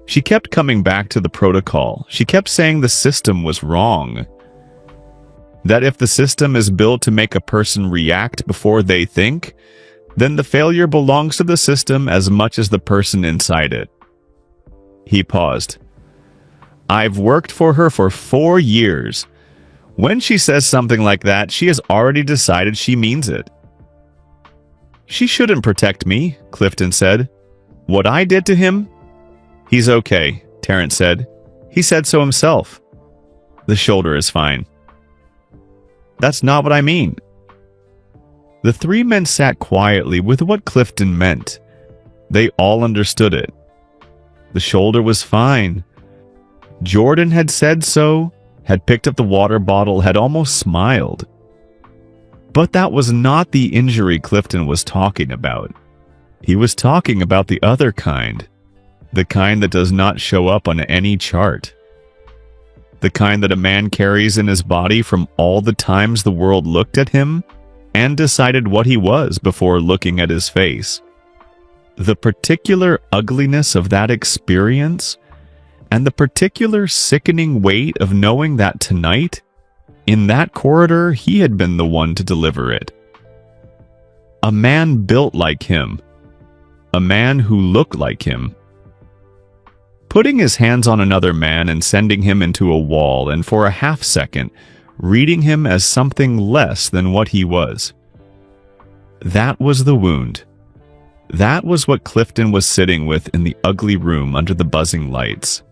She kept coming back to the protocol. She kept saying the system was wrong. That if the system is built to make a person react before they think, then the failure belongs to the system as much as the person inside it. He paused. I've worked for her for 4 years. When she says something like that, she has already decided she means it. She shouldn't protect me, Clifton said. What I did to him? He's okay, Terrence said. He said so himself. The shoulder is fine. That's not what I mean. The 3 men sat quietly with what Clifton meant. They all understood it. The shoulder was fine. Jordan had said so, had picked up the water bottle, had almost smiled. But that was not the injury Clifton was talking about. He was talking about the other kind. The kind that does not show up on any chart. The kind that a man carries in his body from all the times the world looked at him and decided what he was before looking at his face. The particular ugliness of that experience and the particular sickening weight of knowing that tonight, in that corridor, he had been the one to deliver it. A man built like him. A man who looked like him. Putting his hands on another man and sending him into a wall, and for a half-second, reading him as something less than what he was. That was the wound. That was what Clifton was sitting with in the ugly room under the buzzing lights.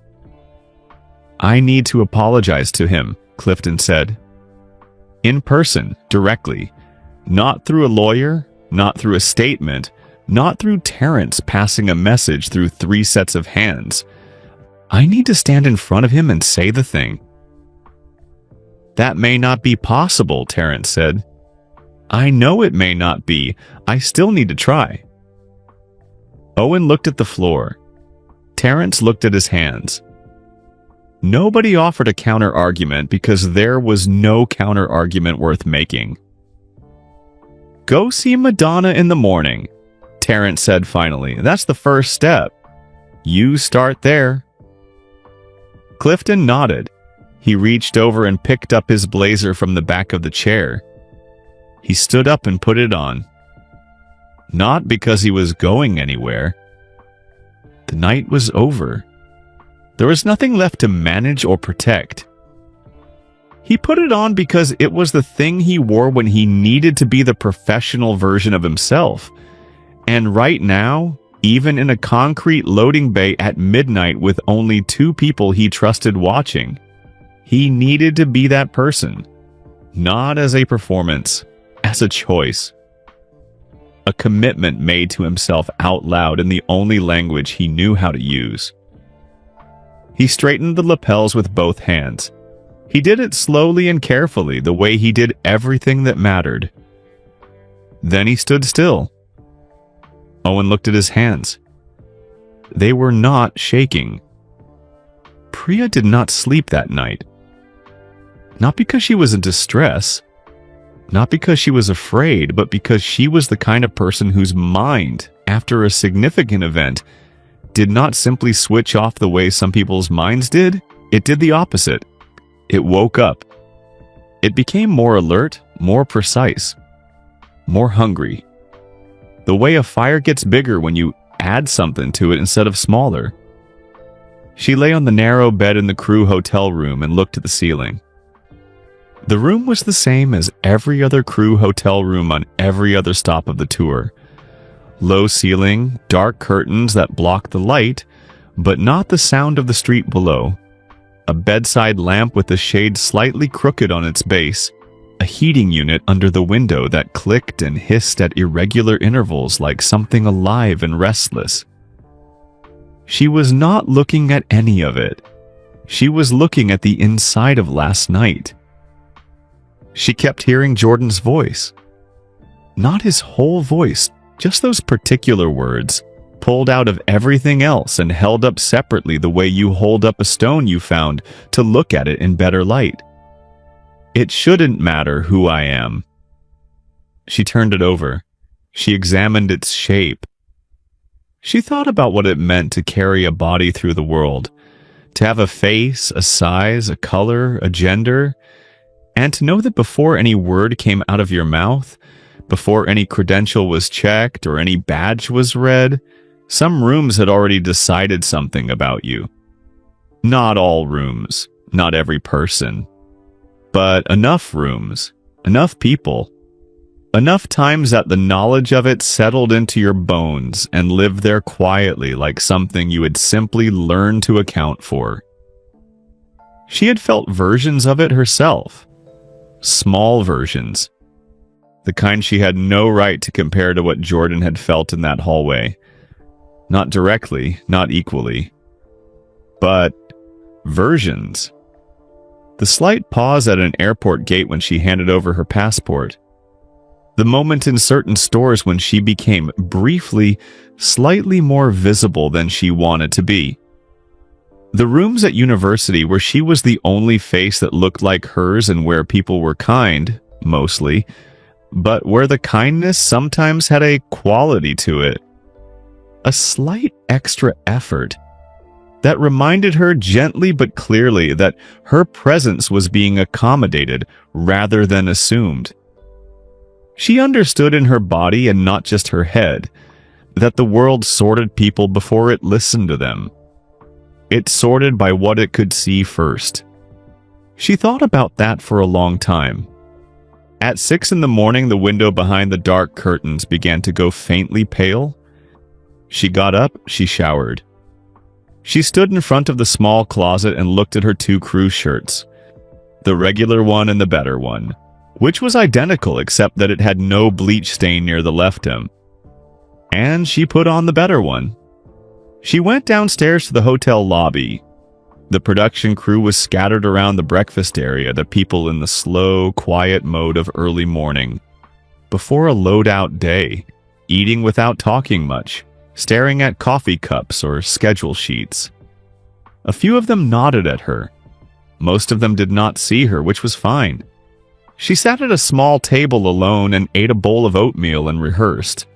I need to apologize to him, Clifton said. In person, directly. Not through a lawyer, not through a statement, not through Terrence passing a message through 3 sets of hands. I need to stand in front of him and say the thing. That may not be possible, Terrence said. I know it may not be. I still need to try. Owen looked at the floor. Terrence looked at his hands. Nobody offered a counter-argument because there was no counter-argument worth making. Go see Madonna in the morning, Terrence said finally. That's the first step. You start there. Clifton nodded. He reached over and picked up his blazer from the back of the chair. He stood up and put it on. Not because he was going anywhere. The night was over. There was nothing left to manage or protect. He put it on because it was the thing he wore when he needed to be the professional version of himself. And right now, even in a concrete loading bay at midnight with only 2 people he trusted watching, he needed to be that person. Not as a performance, as a choice. A commitment made to himself out loud in the only language he knew how to use. He straightened the lapels with both hands. He did it slowly and carefully, the way he did everything that mattered. Then he stood still. Owen looked at his hands. They were not shaking. Priya did not sleep that night. Not because she was in distress, not because she was afraid, but because she was the kind of person whose mind, after a significant event, did not simply switch off the way some people's minds did. It did the opposite. It woke up. It became more alert, more precise, more hungry. The way a fire gets bigger when you add something to it instead of smaller. She lay on the narrow bed in the crew hotel room and looked at the ceiling. The room was the same as every other crew hotel room on every other stop of the tour. Low ceiling, dark curtains that blocked the light, but not the sound of the street below. A bedside lamp with the shade slightly crooked on its base. A heating unit under the window that clicked and hissed at irregular intervals like something alive and restless. She was not looking at any of it. She was looking at the inside of last night. She kept hearing Jordan's voice. Not his whole voice, just those particular words, pulled out of everything else and held up separately the way you hold up a stone you found to look at it in better light. It shouldn't matter who I am. She turned it over. She examined its shape. She thought about what it meant to carry a body through the world, to have a face, a size, a color, a gender, and to know that before any word came out of your mouth, before any credential was checked or any badge was read, some rooms had already decided something about you. Not all rooms, not every person, but enough rooms, enough people, enough times that the knowledge of it settled into your bones and lived there quietly like something you had simply learned to account for. She had felt versions of it herself, small versions, the kind she had no right to compare to what Jordan had felt in that hallway. Not directly, not equally, but versions. The slight pause at an airport gate when she handed over her passport. The moment in certain stores when she became, briefly, slightly more visible than she wanted to be. The rooms at university where she was the only face that looked like hers and where people were kind, mostly, but where the kindness sometimes had a quality to it. A slight extra effort that reminded her gently but clearly that her presence was being accommodated rather than assumed. She understood in her body and not just her head that the world sorted people before it listened to them. It sorted by what it could see first. She thought about that for a long time. At 6 in the morning, the window behind the dark curtains began to go faintly pale. She got up, she showered. She stood in front of the small closet and looked at her 2 crew shirts, the regular one and the better one, which was identical except that it had no bleach stain near the left hem. And she put on the better one. She went downstairs to the hotel lobby. The production crew was scattered around the breakfast area, the people in the slow, quiet mode of early morning. Before a load-out day, eating without talking much, staring at coffee cups or schedule sheets. A few of them nodded at her. Most of them did not see her, which was fine. She sat at a small table alone and ate a bowl of oatmeal and rehearsed.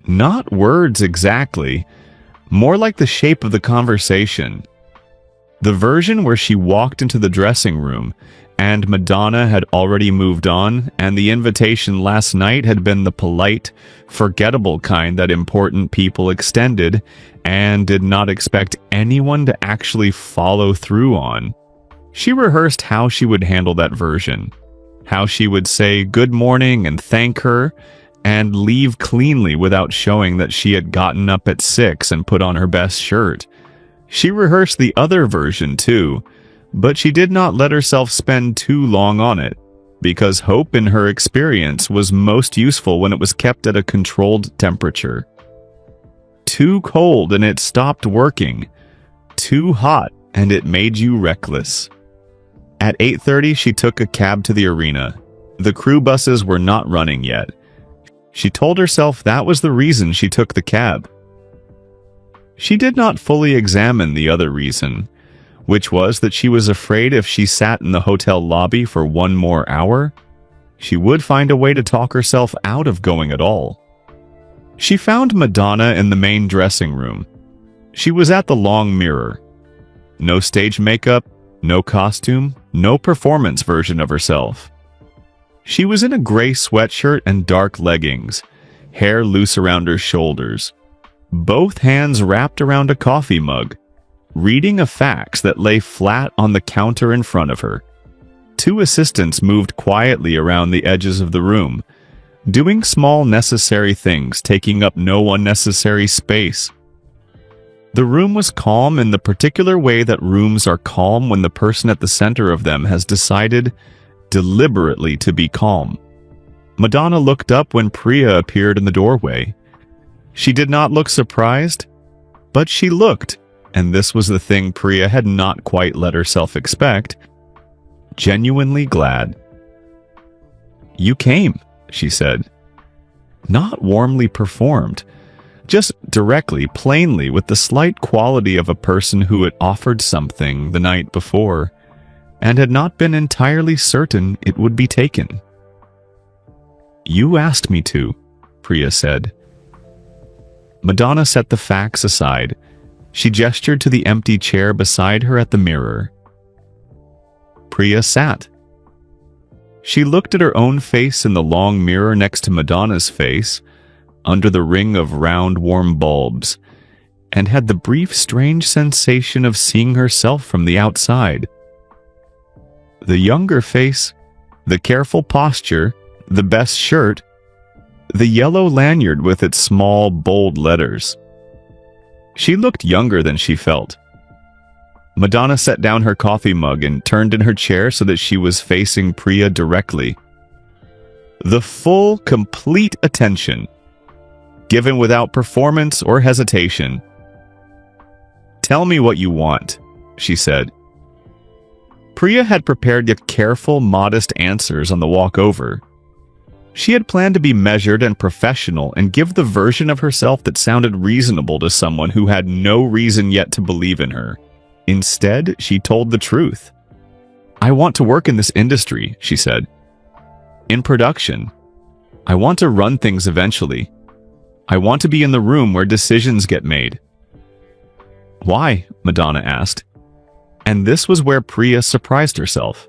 Not words exactly, more like the shape of the conversation. The version where she walked into the dressing room and Madonna had already moved on, and the invitation last night had been the polite, forgettable kind that important people extended and did not expect anyone to actually follow through on. She rehearsed how she would handle that version, how she would say good morning and thank her, and leave cleanly without showing that she had gotten up at 6 and put on her best shirt. She rehearsed the other version too, but she did not let herself spend too long on it, because hope in her experience was most useful when it was kept at a controlled temperature. Too cold and it stopped working. Too hot and it made you reckless. At 8:30, she took a cab to the arena. The crew buses were not running yet. She told herself that was the reason she took the cab. She did not fully examine the other reason, which was that she was afraid if she sat in the hotel lobby for 1 more hour, she would find a way to talk herself out of going at all. She found Madonna in the main dressing room. She was at the long mirror. No stage makeup, no costume, no performance version of herself. She was in a gray sweatshirt and dark leggings, hair loose around her shoulders, both hands wrapped around a coffee mug, reading a fax that lay flat on the counter in front of her. 2 assistants moved quietly around the edges of the room, doing small necessary things, taking up no unnecessary space. The room was calm in the particular way that rooms are calm when the person at the center of them has decided deliberately to be calm. Madonna looked up when Priya appeared in the doorway. She did not look surprised, but she looked, and this was the thing Priya had not quite let herself expect, genuinely glad. "You came," she said. Not warmly performed, just directly, plainly, with the slight quality of a person who had offered something the night before and had not been entirely certain it would be taken. "You asked me to," Priya said. Madonna set the facts aside. She gestured to the empty chair beside her at the mirror. Priya sat. She looked at her own face in the long mirror next to Madonna's face, under the ring of round, warm bulbs, and had the brief, strange sensation of seeing herself from the outside. The younger face, the careful posture, the best shirt, the yellow lanyard with its small, bold letters. She looked younger than she felt. Madonna set down her coffee mug and turned in her chair so that she was facing Priya directly. The full, complete attention, given without performance or hesitation. "Tell me what you want," she said. Priya had prepared yet careful, modest answers on the walk over. She had planned to be measured and professional and give the version of herself that sounded reasonable to someone who had no reason yet to believe in her. Instead, she told the truth. "I want to work in this industry," she said. "In production. I want to run things eventually. I want to be in the room where decisions get made." "Why?" Madonna asked. And this was where Priya surprised herself.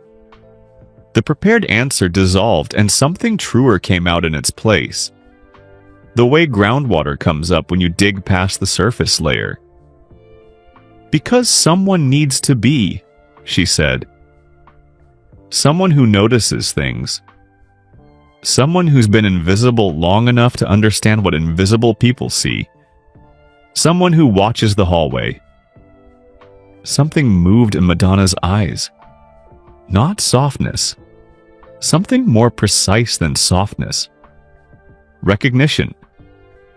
The prepared answer dissolved and something truer came out in its place. The way groundwater comes up when you dig past the surface layer. "Because someone needs to be," she said. "Someone who notices things. Someone who's been invisible long enough to understand what invisible people see. Someone who watches the hallway." Something moved in Madonna's eyes. Not softness. Something more precise than softness. Recognition.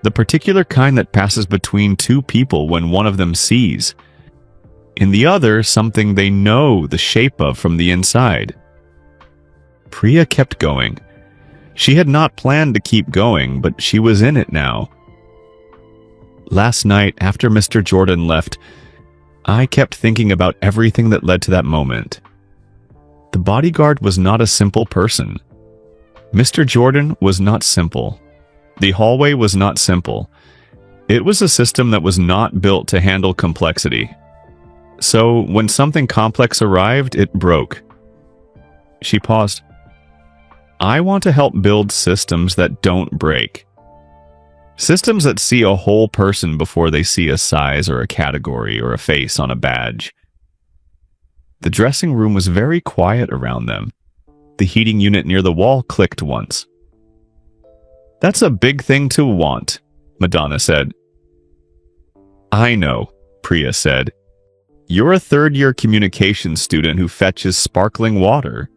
The particular kind that passes between two people when one of them sees. In the other, something they know the shape of from the inside. Priya kept going. She had not planned to keep going, but she was in it now. "Last night, after Mr. Jordan left, I kept thinking about everything that led to that moment. The bodyguard was not a simple person. Mr. Jordan was not simple. The hallway was not simple. It was a system that was not built to handle complexity. So, when something complex arrived, it broke." She paused. "I want to help build systems that don't break. Systems that see a whole person before they see a size or a category or a face on a badge." The dressing room was very quiet around them. The heating unit near the wall clicked once. "That's a big thing to want," Madonna said. "I know," Priya said. "You're a third-year communications student who fetches sparkling water."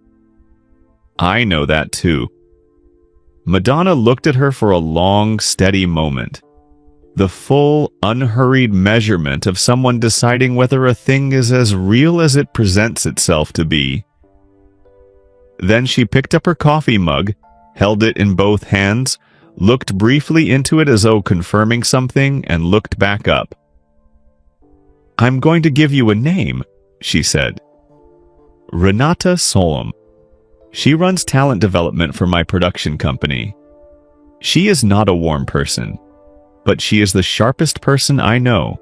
"I know that too." Madonna looked at her for a long, steady moment. The full, unhurried measurement of someone deciding whether a thing is as real as it presents itself to be. Then she picked up her coffee mug, held it in both hands, looked briefly into it as though confirming something, and looked back up. "I'm going to give you a name," she said. "Renata Solom. She runs talent development for my production company. She is not a warm person, but she is the sharpest person I know,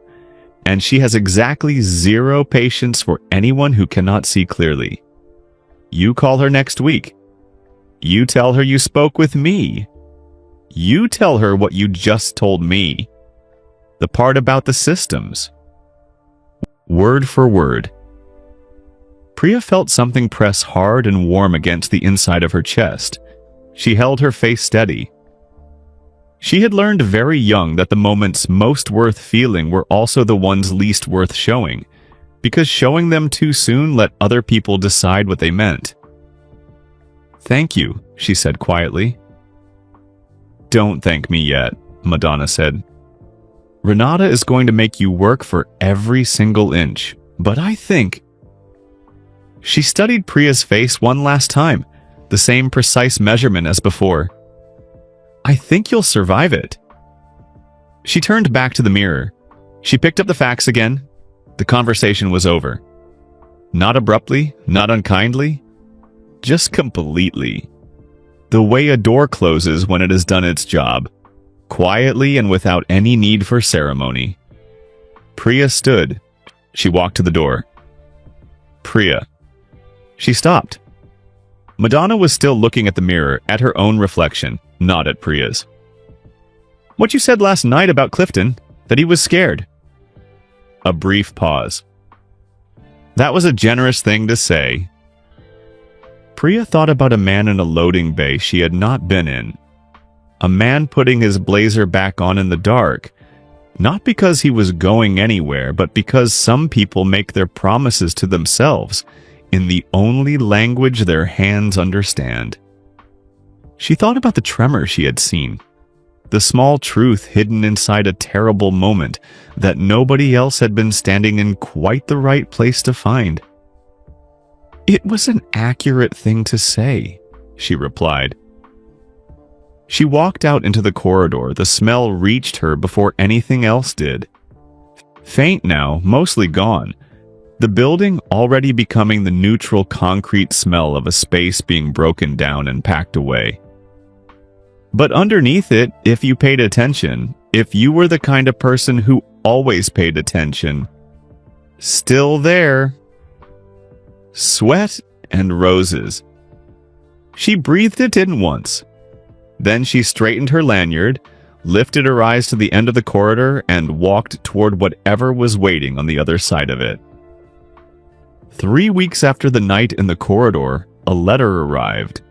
and she has exactly zero patience for anyone who cannot see clearly. You call her next week. You tell her you spoke with me. You tell her what you just told me. The part about the systems. Word for word." Priya felt something press hard and warm against the inside of her chest. She held her face steady. She had learned very young that the moments most worth feeling were also the ones least worth showing, because showing them too soon let other people decide what they meant. "Thank you," she said quietly. "Don't thank me yet," Madonna said. "Renata is going to make you work for every single inch, but I think..." She studied Priya's face one last time, the the same precise measurement as before. "I think you'll survive it." She turned back to the mirror. She picked up the fax again. The conversation was over. Not abruptly, not unkindly, just completely. The way a door closes when it has done its job, quietly and without any need for ceremony. Priya stood. She walked to the door. "Priya." She stopped. Madonna was still looking at the mirror, at her own reflection, not at Priya's. "What you said last night about Clifton, that he was scared." A brief pause. "That was a generous thing to say." Priya thought about a man in a loading bay she had not been in. A man putting his blazer back on in the dark, not because he was going anywhere, but because some people make their promises to themselves in the only language their hands understand. She thought about the tremor she had seen, the small truth hidden inside a terrible moment that nobody else had been standing in quite the right place to find. "It was an accurate thing to say," she replied. She walked out into the corridor. The smell reached her before anything else did. Faint now, mostly gone. The building already becoming the neutral concrete smell of a space being broken down and packed away. But underneath it, if you paid attention, if you were the kind of person who always paid attention, still there. Sweat and roses. She breathed it in once. Then she straightened her lanyard, lifted her eyes to the end of the corridor, and walked toward whatever was waiting on the other side of it. 3 weeks after the night in the corridor, a letter arrived.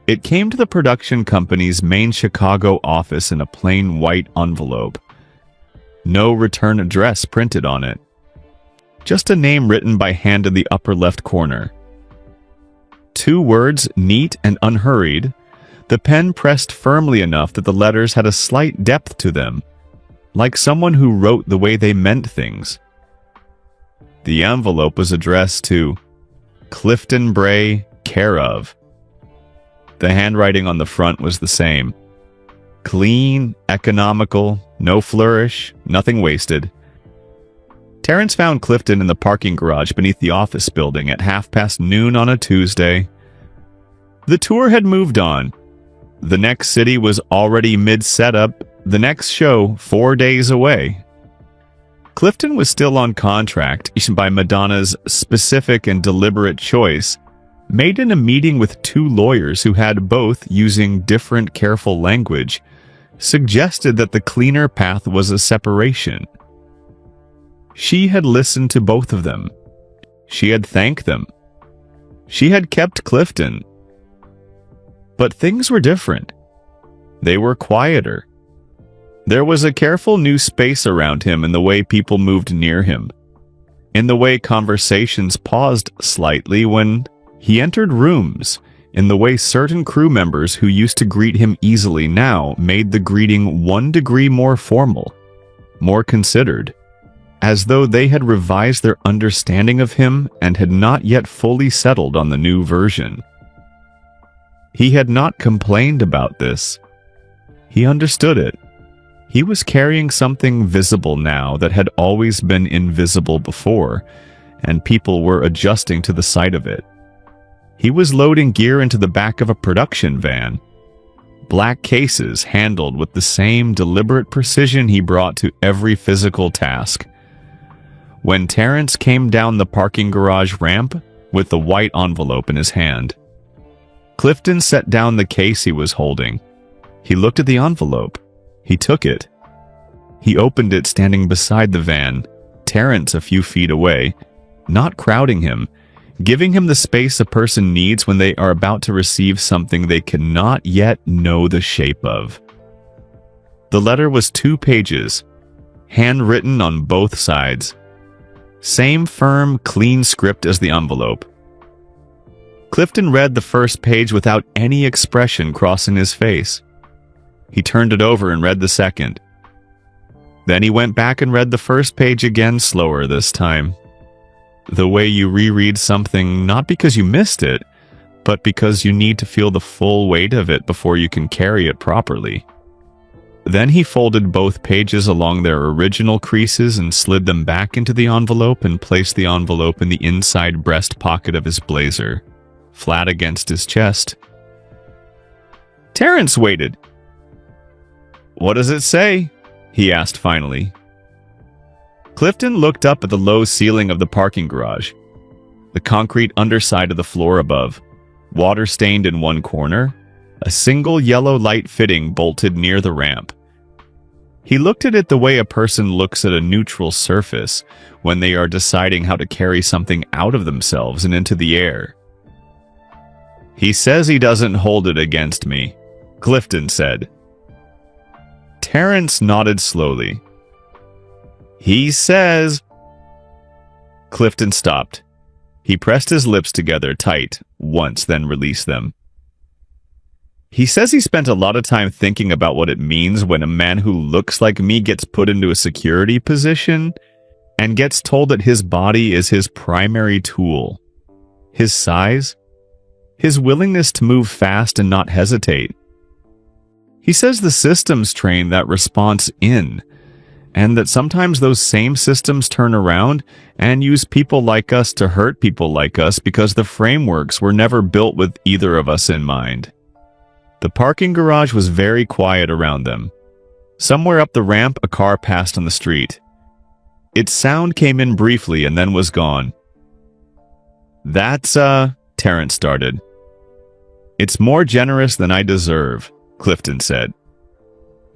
It came to the production company's main Chicago office in a plain white envelope. No return address printed on it. Just a name written by hand in the upper left corner. 2 words, neat and unhurried, the pen pressed firmly enough that the letters had a slight depth to them, like someone who wrote the way they meant things. The envelope was addressed to Clifton Bray, care of. The handwriting on the front was the same. Clean, economical, no flourish, nothing wasted. Terrence found Clifton in the parking garage beneath the office building at noon on a Tuesday. The tour had moved on. The next city was already mid-setup, the next show 4 days away. Clifton was still on contract by Madonna's specific and deliberate choice, made in a meeting with 2 lawyers who had both, using different careful language, suggested that the cleaner path was a separation. She had listened to both of them. She had thanked them. She had kept Clifton. But things were different. They were quieter. There was a careful new space around him in the way people moved near him, in the way conversations paused slightly when he entered rooms, in the way certain crew members who used to greet him easily now made the greeting 1 degree more formal, more considered, as though they had revised their understanding of him and had not yet fully settled on the new version. He had not complained about this. He understood it. He was carrying something visible now that had always been invisible before, and people were adjusting to the sight of it. He was loading gear into the back of a production van. Black cases handled with the same deliberate precision he brought to every physical task. When Terrence came down the parking garage ramp with the white envelope in his hand, Clifton set down the case he was holding. He looked at the envelope. He took it. He opened it standing beside the van, Terrence a few feet away, not crowding him, giving him the space a person needs when they are about to receive something they cannot yet know the shape of. The letter was 2 pages, handwritten on both sides. Same firm, clean script as the envelope. Clifton read the first page without any expression crossing his face. He turned it over and read the second. Then he went back and read the first page again, slower this time. The way you reread something not because you missed it, but because you need to feel the full weight of it before you can carry it properly. Then he folded both pages along their original creases and slid them back into the envelope and placed the envelope in the inside breast pocket of his blazer, flat against his chest. Terrence waited. "What does it say?" he asked finally. Clifton looked up at the low ceiling of the parking garage, the concrete underside of the floor above, water-stained in one corner, a single yellow light fitting bolted near the ramp. He looked at it the way a person looks at a neutral surface when they are deciding how to carry something out of themselves and into the air. "He says he doesn't hold it against me," Clifton said. Terrence nodded slowly. "He says..." Clifton stopped. He pressed his lips together tight once, then released them. "He says he spent a lot of time thinking about what it means when a man who looks like me gets put into a security position and gets told that his body is his primary tool. His size, his willingness to move fast and not hesitate. He says the systems train that response in, and that sometimes those same systems turn around and use people like us to hurt people like us because the frameworks were never built with either of us in mind." The parking garage was very quiet around them. Somewhere up the ramp, a car passed on the street. Its sound came in briefly and then was gone. "That's, Terrence started. "It's more generous than I deserve," Clifton said.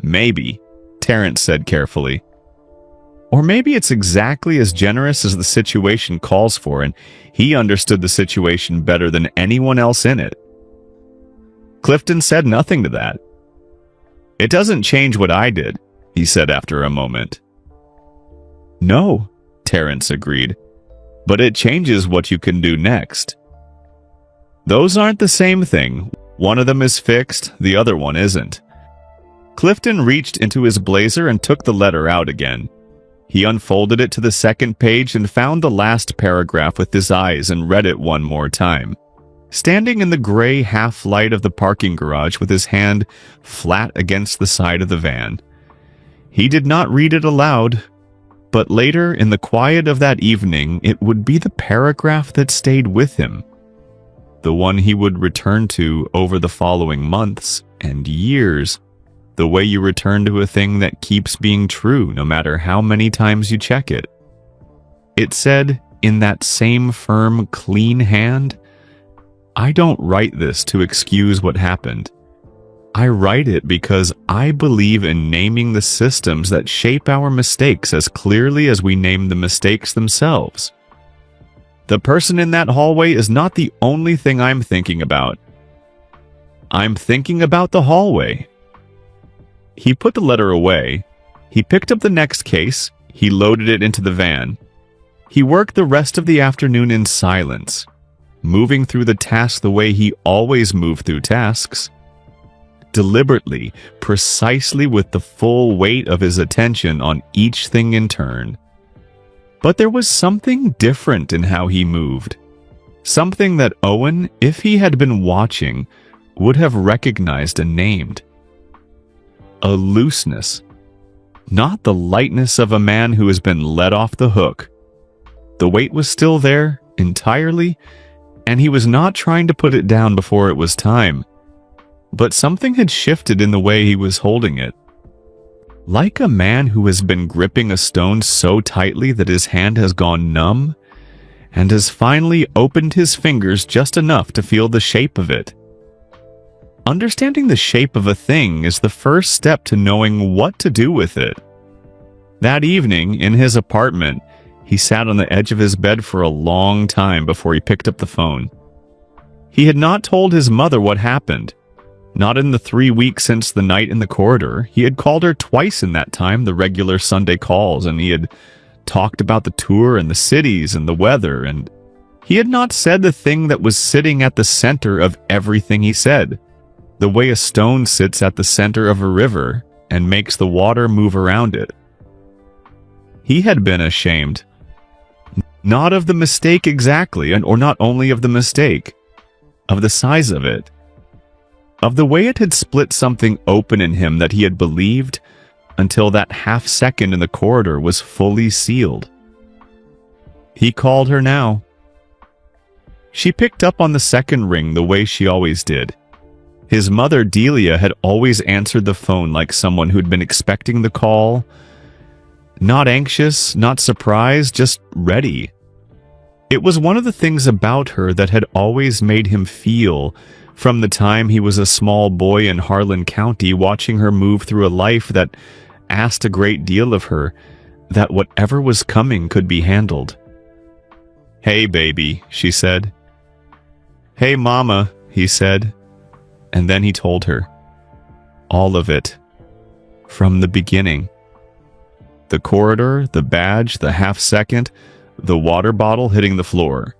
"Maybe," Terrence said carefully. "Or maybe it's exactly as generous as the situation calls for, and he understood the situation better than anyone else in it." Clifton said nothing to that. "It doesn't change what I did," he said after a moment. "No," Terrence agreed, "but it changes what you can do next. Those aren't the same thing. One of them is fixed, the other one isn't." Clifton reached into his blazer and took the letter out again. He unfolded it to the second page and found the last paragraph with his eyes and read it one more time. Standing in the gray half-light of the parking garage with his hand flat against the side of the van. He did not read it aloud, but later in the quiet of that evening it would be the paragraph that stayed with him. The one he would return to over the following months and years. The way you return to a thing that keeps being true no matter how many times you check it. It said, in that same firm, clean hand, "I don't write this to excuse what happened. I write it because I believe in naming the systems that shape our mistakes as clearly as we name the mistakes themselves. The person in that hallway is not the only thing I'm thinking about. I'm thinking about the hallway." He put the letter away. He picked up the next case. He loaded it into the van. He worked the rest of the afternoon in silence, moving through the task the way he always moved through tasks. Deliberately, precisely with the full weight of his attention on each thing in turn. But there was something different in how he moved. Something that Owen, if he had been watching, would have recognized and named. A looseness. Not the lightness of a man who has been let off the hook. The weight was still there, entirely, and he was not trying to put it down before it was time. But something had shifted in the way he was holding it. Like a man who has been gripping a stone so tightly that his hand has gone numb, and has finally opened his fingers just enough to feel the shape of it. Understanding the shape of a thing is the first step to knowing what to do with it. That evening, in his apartment, he sat on the edge of his bed for a long time before he picked up the phone. He had not told his mother what happened. Not in the 3 weeks since the night in the corridor. He had called her twice in that time, the regular Sunday calls, and he had talked about the tour and the cities and the weather, and he had not said the thing that was sitting at the center of everything he said. The way a stone sits at the center of a river and makes the water move around it. He had been ashamed. Not of the mistake exactly, or not only of the mistake. of the size of it, of the way it had split something open in him that he had believed until that half second in the corridor was fully sealed. He called her now. She picked up on the second ring the way she always did. His mother, Delia, had always answered the phone like someone who'd been expecting the call. Not anxious, not surprised, just ready. It was one of the things about her that had always made him feel, from the time he was a small boy in Harlan County watching her move through a life that asked a great deal of her, that whatever was coming could be handled. "Hey, baby," she said. "Hey, Mama," he said. And then he told her. All of it. From the beginning. The corridor, the badge, the half second, the water bottle hitting the floor.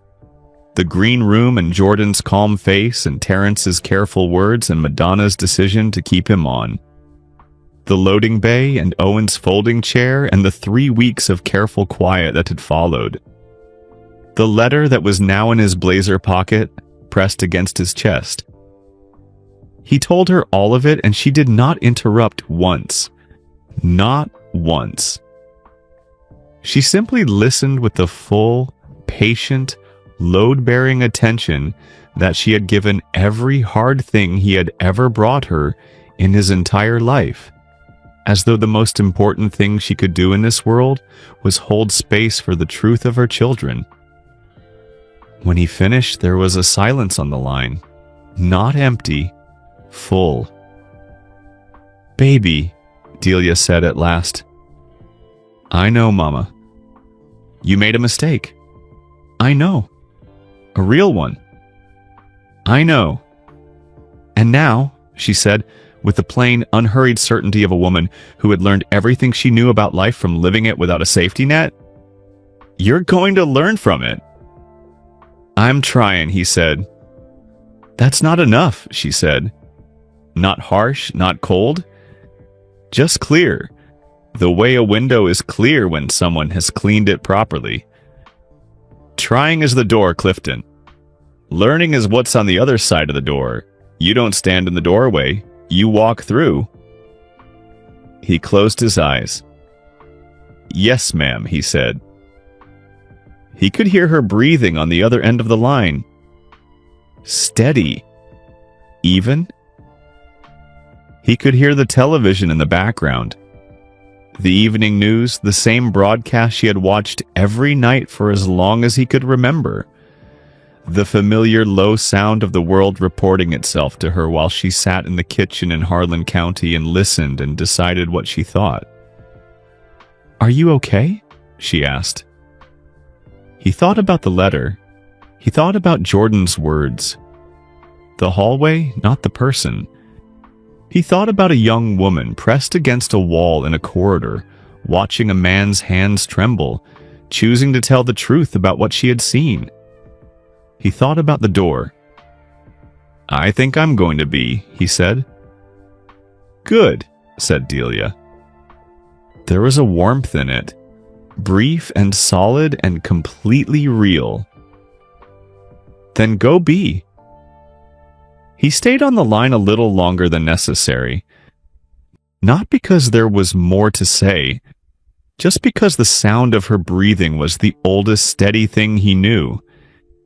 The green room and Jordan's calm face and Terrence's careful words and Madonna's decision to keep him on. The loading bay and Owen's folding chair and the 3 weeks of careful quiet that had followed. The letter that was now in his blazer pocket, pressed against his chest. He told her all of it and she did not interrupt once. Not once. She simply listened with the full, patient, load-bearing attention that she had given every hard thing he had ever brought her in his entire life, as though the most important thing she could do in this world was hold space for the truth of her children. When he finished, there was a silence on the line, not empty, full. "Baby," Delia said at last. "I know, Mama. You made a mistake. I know. A real one. I know. And now," she said, with the plain, unhurried certainty of a woman who had learned everything she knew about life from living it without a safety net, "you're going to learn from it." "I'm trying," he said. "That's not enough," she said. Not harsh, not cold. Just clear. The way a window is clear when someone has cleaned it properly. Trying is the door, Clifton. Learning is what's on the other side of the door. You don't stand in the doorway. You walk through. He closed his eyes. "Yes, ma'am," he said. He could hear her breathing on the other end of the line. Steady. Even. He could hear the television in the background. The evening news, the same broadcast she had watched every night for as long as he could remember. The familiar low sound of the world reporting itself to her while she sat in the kitchen in Harlan County and listened and decided what she thought. "Are you okay?" she asked. He thought about the letter. He thought about Jordan's words. The hallway, not the person. He thought about a young woman pressed against a wall in a corridor, watching a man's hands tremble, choosing to tell the truth about what she had seen. He thought about the door. "I think I'm going to be," he said. "Good," said Delia. There was a warmth in it, brief and solid and completely real. "Then go be." He stayed on the line a little longer than necessary. Not because there was more to say, just because the sound of her breathing was the oldest steady thing he knew.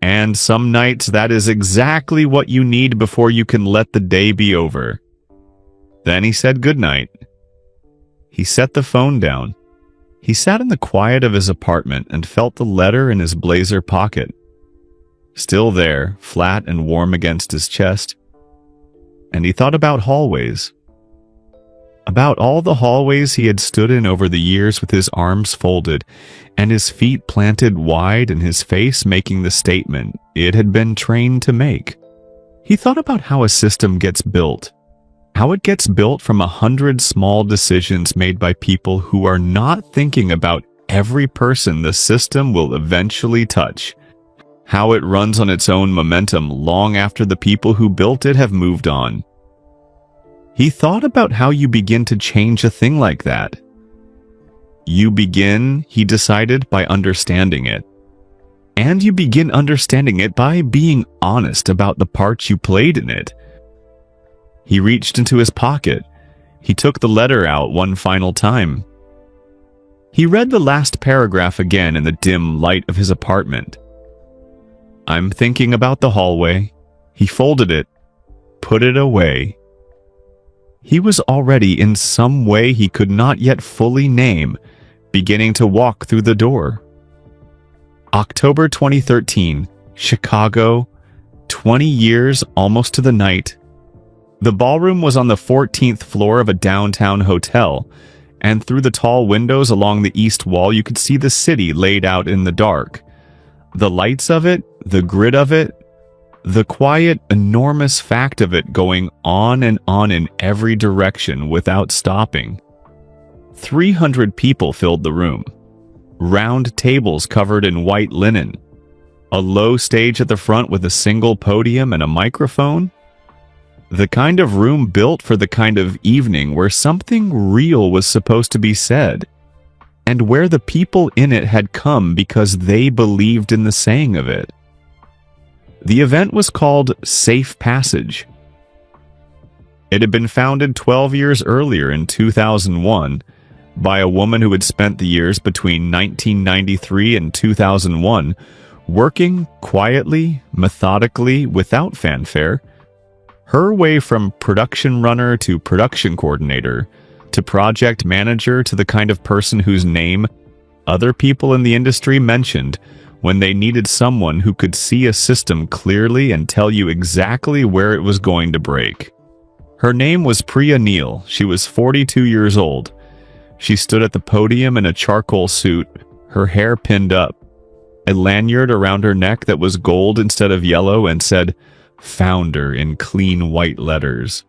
And some nights that is exactly what you need before you can let the day be over. Then he said goodnight. He set the phone down. He sat in the quiet of his apartment and felt the letter in his blazer pocket. Still there, flat and warm against his chest. And he thought about hallways. About all the hallways he had stood in over the years with his arms folded and his feet planted wide and his face making the statement it had been trained to make. He thought about how a system gets built, how it gets built from 100 small decisions made by people who are not thinking about every person the system will eventually touch, how it runs on its own momentum long after the people who built it have moved on. He thought about how you begin to change a thing like that. You begin, he decided, by understanding it. and you begin understanding it by being honest about the part you played in it. He reached into his pocket. He took the letter out one final time. He read the last paragraph again in the dim light of his apartment. I'm thinking about the hallway. He folded it, put it away. He was already, in some way he could not yet fully name, beginning to walk through the door. October 2013, Chicago, 20 years almost to the night. The ballroom was on the 14th floor of a downtown hotel, and through the tall windows along the east wall you could see the city laid out in the dark. The lights of it, the grid of it, the quiet, enormous fact of it going on and on in every direction without stopping. 300 people filled the room. Round tables covered in white linen. A low stage at the front with a single podium and a microphone. The kind of room built for the kind of evening where something real was supposed to be said, and where the people in it had come because they believed in the saying of it. The event was called Safe Passage. It had been founded 12 years earlier in 2001 by a woman who had spent the years between 1993 and 2001 working quietly, methodically, without fanfare, her way from production runner to production coordinator to project manager to the kind of person whose name other people in the industry mentioned when they needed someone who could see a system clearly and tell you exactly where it was going to break. Her name was Priya Neal. She was 42 years old. She stood at the podium in a charcoal suit, her hair pinned up, a lanyard around her neck that was gold instead of yellow and said, Founder in clean white letters.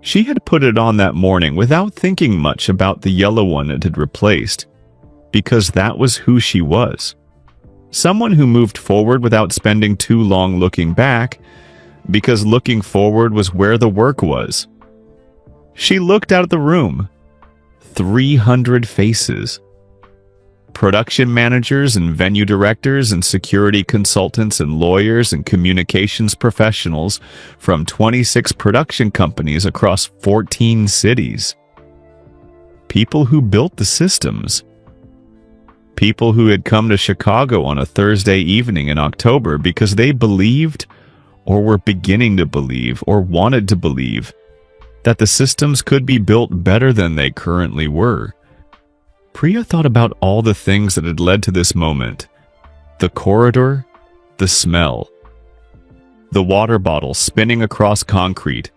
She had put it on that morning without thinking much about the yellow one it had replaced, because that was who she was. Someone who moved forward without spending too long looking back, because looking forward was where the work was. She looked out at the room. 300 faces. Production managers and venue directors and security consultants and lawyers and communications professionals from 26 production companies across 14 cities. People who built the systems. People who had come to Chicago on a Thursday evening in October because they believed, or were beginning to believe, or wanted to believe, that the systems could be built better than they currently were. Priya thought about all the things that had led to this moment. The corridor, the smell, the water bottle spinning across concrete,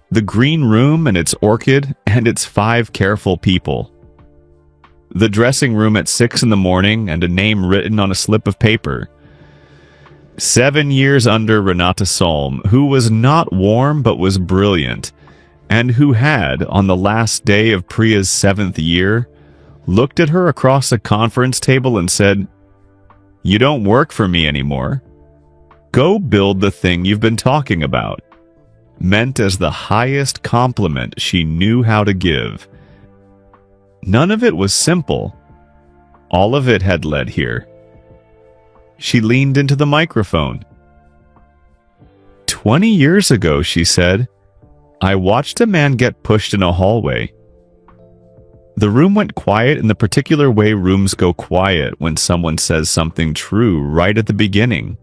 the green room and its orchid and its 5 careful people, the dressing room at 6 in the morning and a name written on a slip of paper. 7 years under Renata Solm, who was not warm but was brilliant, and who had, on the last day of Priya's 7th year, looked at her across a conference table and said, "You don't work for me anymore. Go build the thing you've been talking about," meant as the highest compliment she knew how to give. None of it was simple. All of it had led here. She leaned into the microphone. 20 years ago, she said, I watched a man get pushed in a hallway. The room went quiet in the particular way rooms go quiet when someone says something true right at the beginning,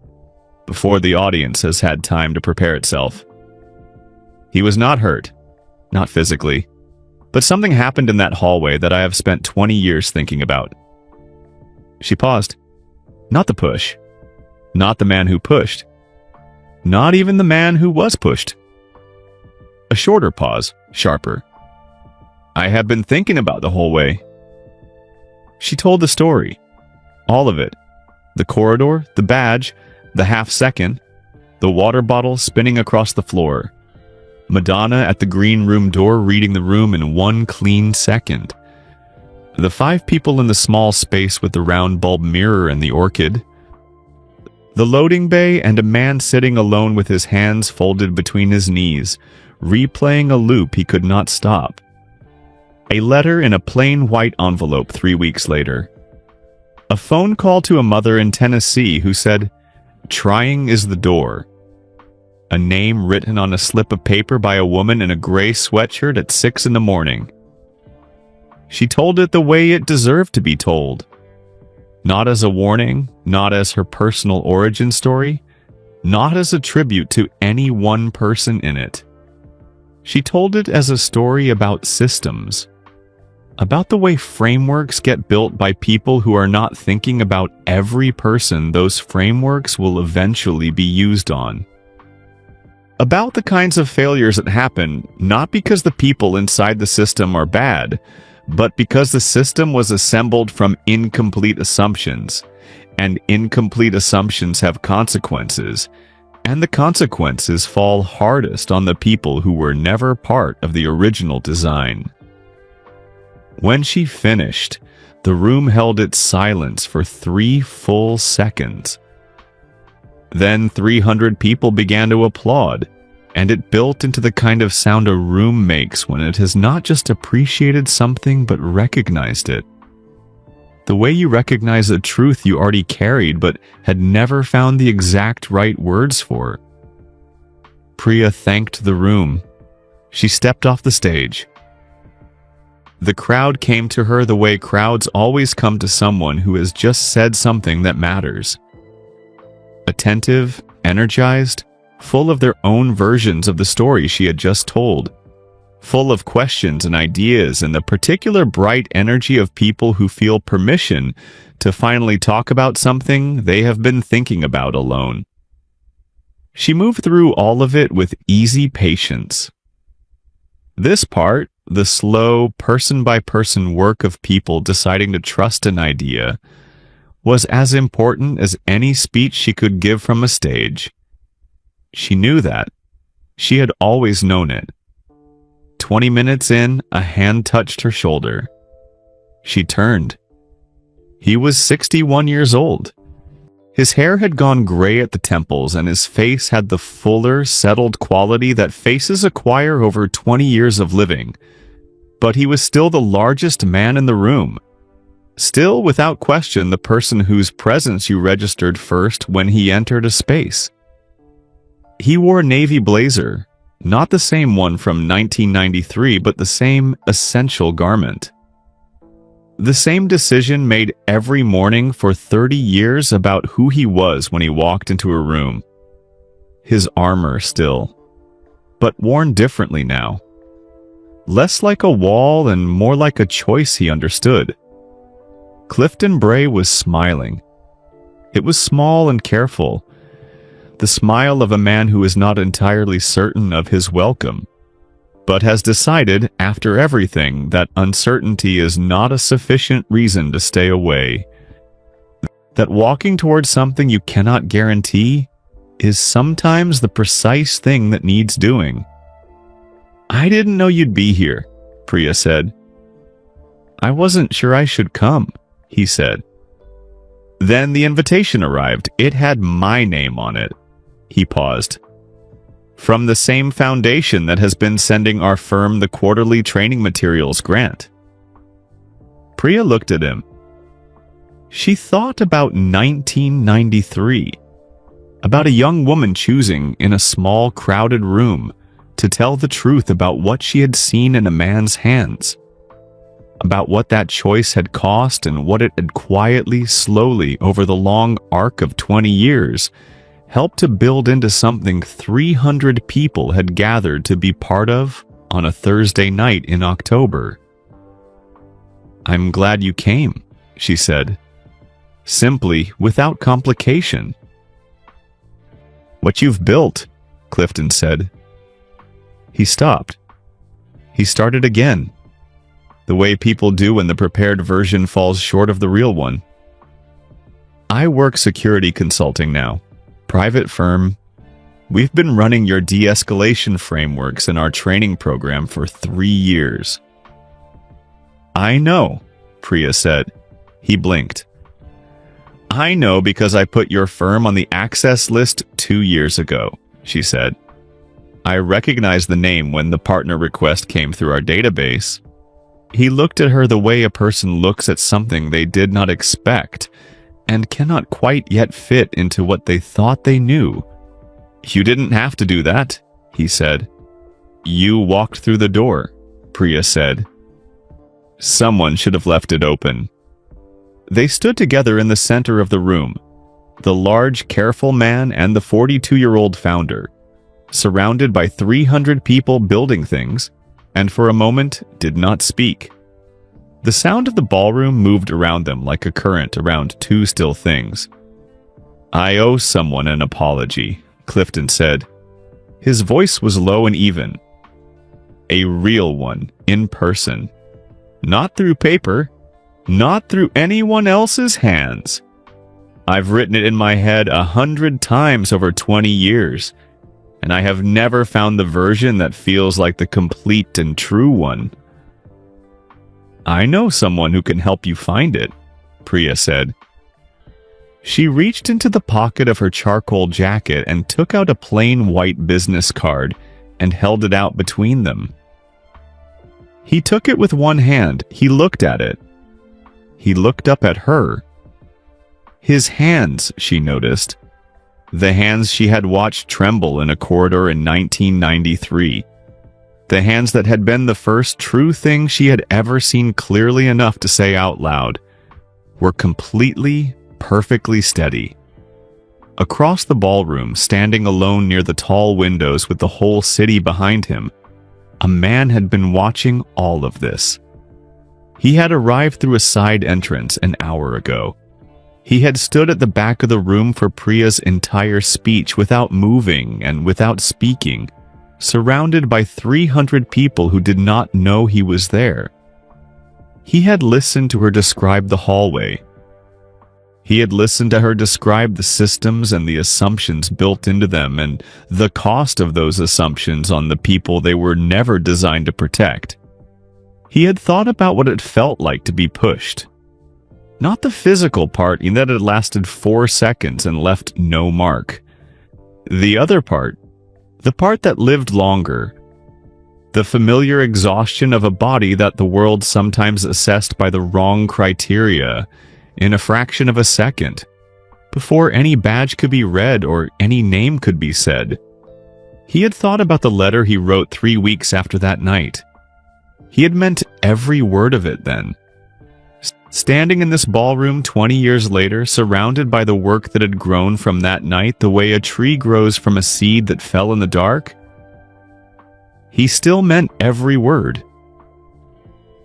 before the audience has had time to prepare itself. He was not hurt, not physically, but something happened in that hallway that I have spent 20 years thinking about. She paused. Not the push. Not the man who pushed. Not even the man who was pushed. A shorter pause, sharper. I have been thinking about the whole way. She told the story. All of it. The corridor, the badge, the half-second, the water bottle spinning across the floor. Madonna at the green room door reading the room in 1 clean second. The 5 people in the small space with the round bulb mirror and the orchid. The loading bay and a man sitting alone with his hands folded between his knees, replaying a loop he could not stop. A letter in a plain white envelope 3 weeks later. A phone call to a mother in Tennessee who said, "Trying is the door." A name written on a slip of paper by a woman in a gray sweatshirt at 6 in the morning. She told it the way it deserved to be told. Not as a warning, not as her personal origin story, not as a tribute to any one person in it. She told it as a story about systems, about the way frameworks get built by people who are not thinking about every person those frameworks will eventually be used on. About the kinds of failures that happen, not because the people inside the system are bad, but because the system was assembled from incomplete assumptions, and incomplete assumptions have consequences, and the consequences fall hardest on the people who were never part of the original design. When she finished, the room held its silence for 3 full seconds. Then 300 people began to applaud, and it built into the kind of sound a room makes when it has not just appreciated something but recognized it. The way you recognize a truth you already carried but had never found the exact right words for. Priya thanked the room. She stepped off the stage. The crowd came to her the way crowds always come to someone who has just said something that matters. Attentive, energized, full of their own versions of the story she had just told, full of questions and ideas and the particular bright energy of people who feel permission to finally talk about something they have been thinking about alone. She moved through all of it with easy patience. This part, the slow, person-by-person work of people deciding to trust an idea, was as important as any speech she could give from a stage. She knew that. She had always known it. 20 minutes in, a hand touched her shoulder. She turned. He was 61 years old. His hair had gone gray at the temples, and his face had the fuller, settled quality that faces acquire over 20 years of living. But he was still the largest man in the room. Still, without question, the person whose presence you registered first when he entered a space. He wore a navy blazer, not the same one from 1993, but the same essential garment. The same decision made every morning for 30 years about who he was when he walked into a room. His armor still, but worn differently now. Less like a wall and more like a choice he understood. Clifton Bray was smiling. It was small and careful. The smile of a man who is not entirely certain of his welcome, but has decided, after everything, that uncertainty is not a sufficient reason to stay away. That walking towards something you cannot guarantee is sometimes the precise thing that needs doing. "I didn't know you'd be here," Priya said. "I wasn't sure I should come," he said. Then the invitation arrived. It had my name on it. He paused. "From the same foundation that has been sending our firm the quarterly training materials grant." Priya looked at him. She thought about 1993, about a young woman choosing, in a small, crowded room, to tell the truth about what she had seen in a man's hands, about what that choice had cost and what it had quietly, slowly, over the long arc of 20 years, helped to build into something 300 people had gathered to be part of on a Thursday night in October. "I'm glad you came," she said, simply, without complication. "What you've built," Clifton said. He stopped. He started again, the way people do when the prepared version falls short of the real one. "I work security consulting now. Private firm. We've been running your de-escalation frameworks in our training program for 3 years. "I know," Priya said. He blinked. "I know because I put your firm on the access list 2 years ago," she said. "I recognized the name when the partner request came through our database. He looked at her the way a person looks at something they did not expect and cannot quite yet fit into what they thought they knew. "You didn't have to do that," he said. "You walked through the door," Priya said. "Someone should have left it open." They stood together in the center of the room, the large, careful man and the 42-year-old founder, surrounded by 300 people building things, and for a moment did not speak. The sound of the ballroom moved around them like a current around two still things. "I owe someone an apology," Clifton said. His voice was low and even. "A real one, in person. Not through paper, not through anyone else's hands. I've written it in my head 100 times over 20 years, and I have never found the version that feels like the complete and true one." "I know someone who can help you find it," Priya said. She reached into the pocket of her charcoal jacket and took out a plain white business card and held it out between them. He took it with one hand. He looked at it. He looked up at her. His hands, she noticed. The hands she had watched tremble in a corridor in 1993. The hands that had been the first true thing she had ever seen clearly enough to say out loud, were completely, perfectly steady. Across the ballroom, standing alone near the tall windows with the whole city behind him, a man had been watching all of this. He had arrived through a side entrance an hour ago. He had stood at the back of the room for Priya's entire speech without moving and without speaking, surrounded by 300 people who did not know he was there. He had listened to her describe the hallway. He had listened to her describe the systems and the assumptions built into them and the cost of those assumptions on the people they were never designed to protect. He had thought about what it felt like to be pushed. Not the physical part in that it lasted 4 seconds and left no mark. The other part, the part that lived longer. The familiar exhaustion of a body that the world sometimes assessed by the wrong criteria in a fraction of a second, before any badge could be read or any name could be said. He had thought about the letter he wrote 3 weeks after that night. He had meant every word of it then. Standing in this ballroom 20 years later, surrounded by the work that had grown from that night the way a tree grows from a seed that fell in the dark, he still meant every word.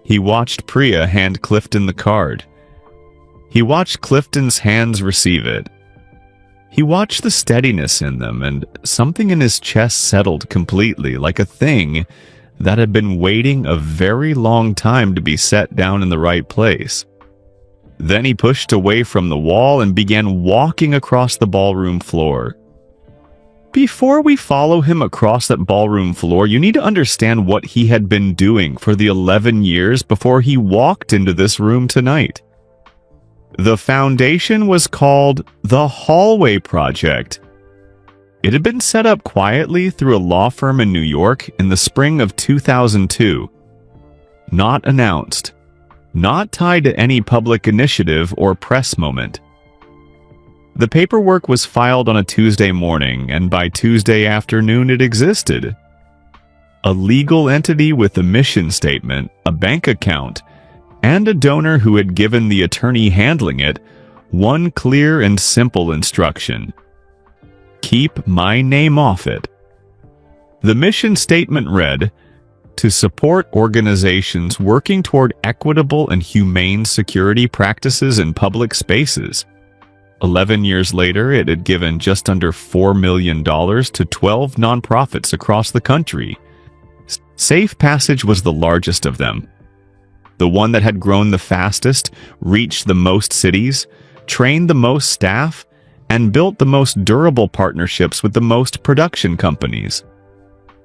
He watched Priya hand Clifton the card. He watched Clifton's hands receive it. He watched the steadiness in them, and something in his chest settled completely, like a thing that had been waiting a very long time to be set down in the right place. Then he pushed away from the wall and began walking across the ballroom floor. Before we follow him across that ballroom floor, you need to understand what he had been doing for the 11 years before he walked into this room tonight. The foundation was called the Hallway Project. It had been set up quietly through a law firm in New York in the spring of 2002. Not announced. Not tied to any public initiative or press moment. The paperwork was filed on a Tuesday morning, and by Tuesday afternoon it existed. A legal entity with a mission statement, a bank account, and a donor who had given the attorney handling it one clear and simple instruction: keep my name off it. The mission statement read, to support organizations working toward equitable and humane security practices in public spaces. 11 years later, it had given just under $4 million to 12 nonprofits across the country. Safe Passage was the largest of them. The one that had grown the fastest, reached the most cities, trained the most staff, and built the most durable partnerships with the most production companies.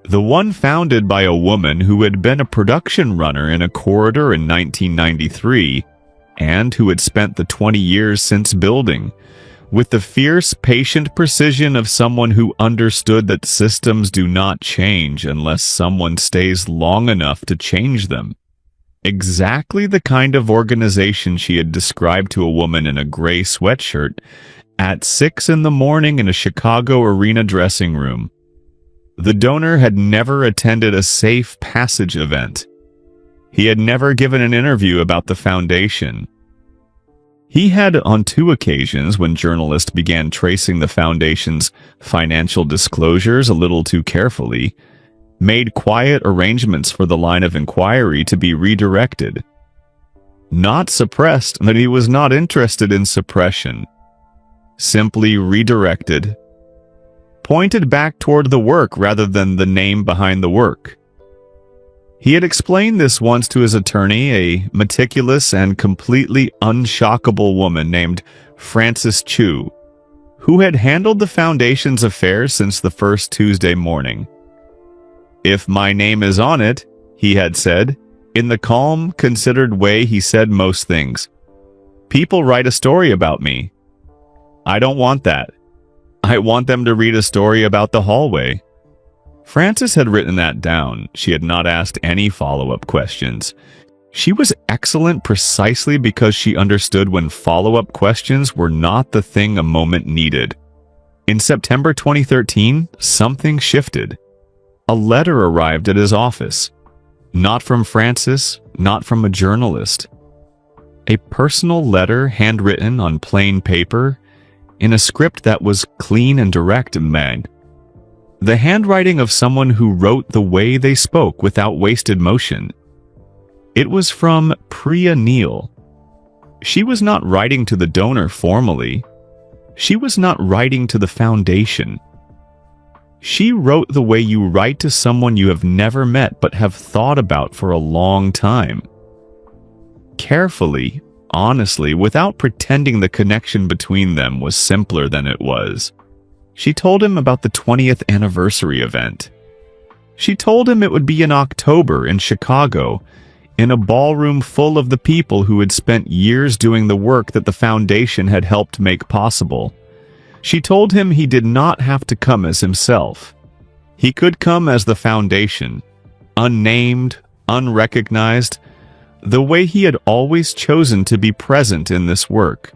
The one founded by a woman who had been a production runner in a corridor in 1993, and who had spent the 20 years since building, with the fierce, patient precision of someone who understood that systems do not change unless someone stays long enough to change them. Exactly the kind of organization she had described to a woman in a gray sweatshirt at 6 in the morning in a Chicago arena dressing room. The donor had never attended a Safe Passage event. He had never given an interview about the foundation. He had, on 2 occasions when journalists began tracing the foundation's financial disclosures a little too carefully, made quiet arrangements for the line of inquiry to be redirected. Not suppressed, but he was not interested in suppression. Simply redirected. Pointed back toward the work rather than the name behind the work. He had explained this once to his attorney, a meticulous and completely unshockable woman named Frances Chu, who had handled the foundation's affairs since the first Tuesday morning. "If my name is on it," he had said, in the calm, considered way he said most things, "people write a story about me. I don't want that. I want them to read a story about the hallway." Frances had written that down. She had not asked any follow-up questions. She was excellent precisely because she understood when follow-up questions were not the thing a moment needed. In September 2013, something shifted. A letter arrived at his office. Not from Frances, not from a journalist. A personal letter handwritten on plain paper, in a script that was clean and direct and mad. The handwriting of someone who wrote the way they spoke without wasted motion. It was from Priya Neal. She was not writing to the donor formally. She was not writing to the foundation. She wrote the way you write to someone you have never met but have thought about for a long time. Carefully, honestly, without pretending the connection between them was simpler than it was. She told him about the 20th anniversary event. She told him it would be in October in Chicago, in a ballroom full of the people who had spent years doing the work that the foundation had helped make possible. She told him he did not have to come as himself. He could come as the foundation, unnamed, unrecognized, the way he had always chosen to be present in this work.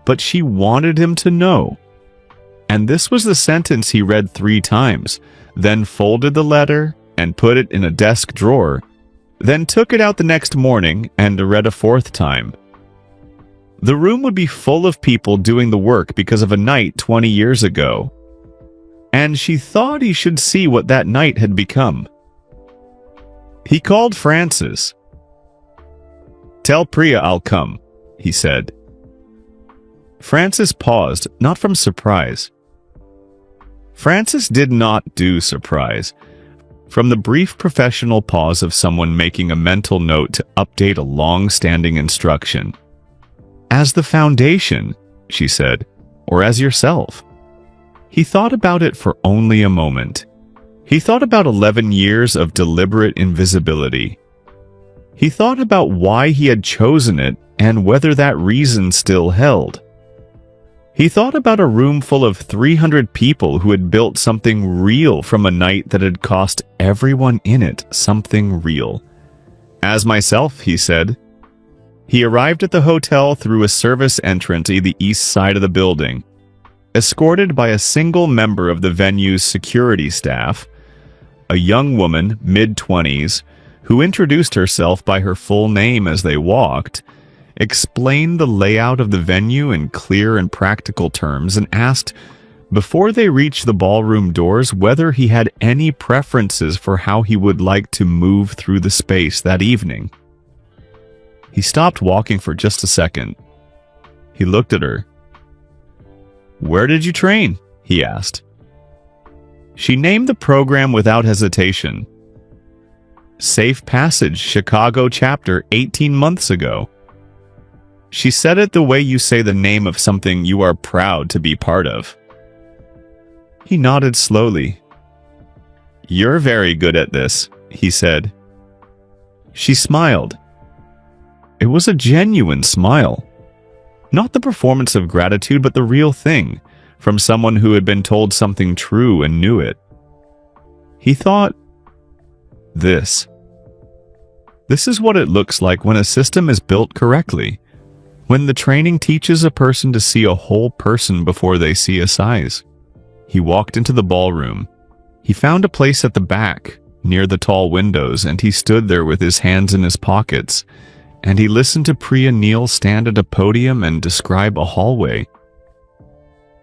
But she wanted him to know. And this was the sentence he read 3 times, then folded the letter and put it in a desk drawer, then took it out the next morning and read a 4th time. The room would be full of people doing the work because of a night 20 years ago. And she thought he should see what that night had become. He called Frances. "Tell Priya I'll come," he said. Frances paused, not from surprise. Frances did not do surprise. From the brief professional pause of someone making a mental note to update a long-standing instruction. "As the foundation," she said, "or as yourself." He thought about it for only a moment. He thought about 11 years of deliberate invisibility. He thought about why he had chosen it and whether that reason still held. He thought about a room full of 300 people who had built something real from a night that had cost everyone in it something real. "As myself," he said. He arrived at the hotel through a service entrance to the east side of the building, escorted by a single member of the venue's security staff, a young woman, mid-20s, who introduced herself by her full name as they walked, explained the layout of the venue in clear and practical terms, and asked, before they reached the ballroom doors, whether he had any preferences for how he would like to move through the space that evening. He stopped walking for just a second. He looked at her. "Where did you train?" he asked. She named the program without hesitation. Safe Passage, Chicago chapter, 18 months ago. She said it the way you say the name of something you are proud to be part of. He nodded slowly. "You're very good at this," he said. She smiled. It was a genuine smile. Not the performance of gratitude, but the real thing, from someone who had been told something true and knew it. He thought, this. This is what it looks like when a system is built correctly. When the training teaches a person to see a whole person before they see a size. He walked into the ballroom. He found a place at the back, near the tall windows, and he stood there with his hands in his pockets. And he listened to Priya Neal stand at a podium and describe a hallway.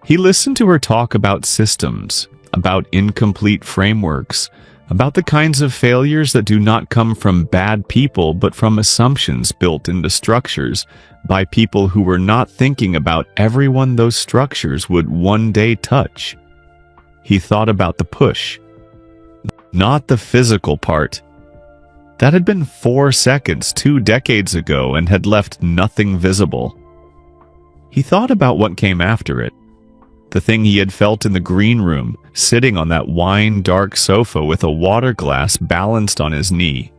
He listened to her talk about systems, about incomplete frameworks, about the kinds of failures that do not come from bad people but from assumptions built into structures by people who were not thinking about everyone those structures would one day touch. He thought about the push, not the physical part. That had been 4 seconds 2 decades ago and had left nothing visible. He thought about what came after it. The thing he had felt in the green room, sitting on that wine-dark sofa with a water glass balanced on his knee.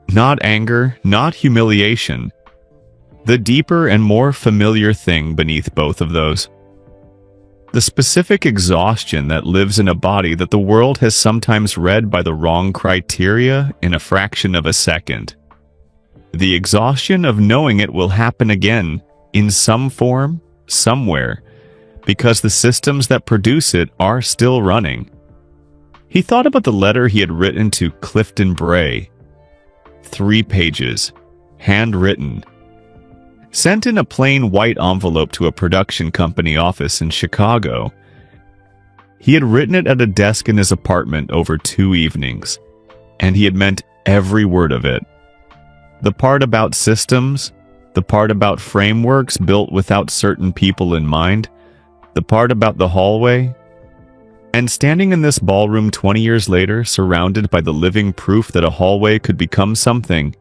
Not anger, not humiliation. The deeper and more familiar thing beneath both of those. The specific exhaustion that lives in a body that the world has sometimes read by the wrong criteria in a fraction of a second. The exhaustion of knowing it will happen again, in some form, somewhere, because the systems that produce it are still running. He thought about the letter he had written to Clifton Bray. 3 pages, handwritten. Sent in a plain white envelope to a production company office in Chicago. He had written it at a desk in his apartment over 2 evenings, and he had meant every word of it. The part about systems, the part about frameworks built without certain people in mind, the part about the hallway, and standing in this ballroom 20 years later, surrounded by the living proof that a hallway could become something,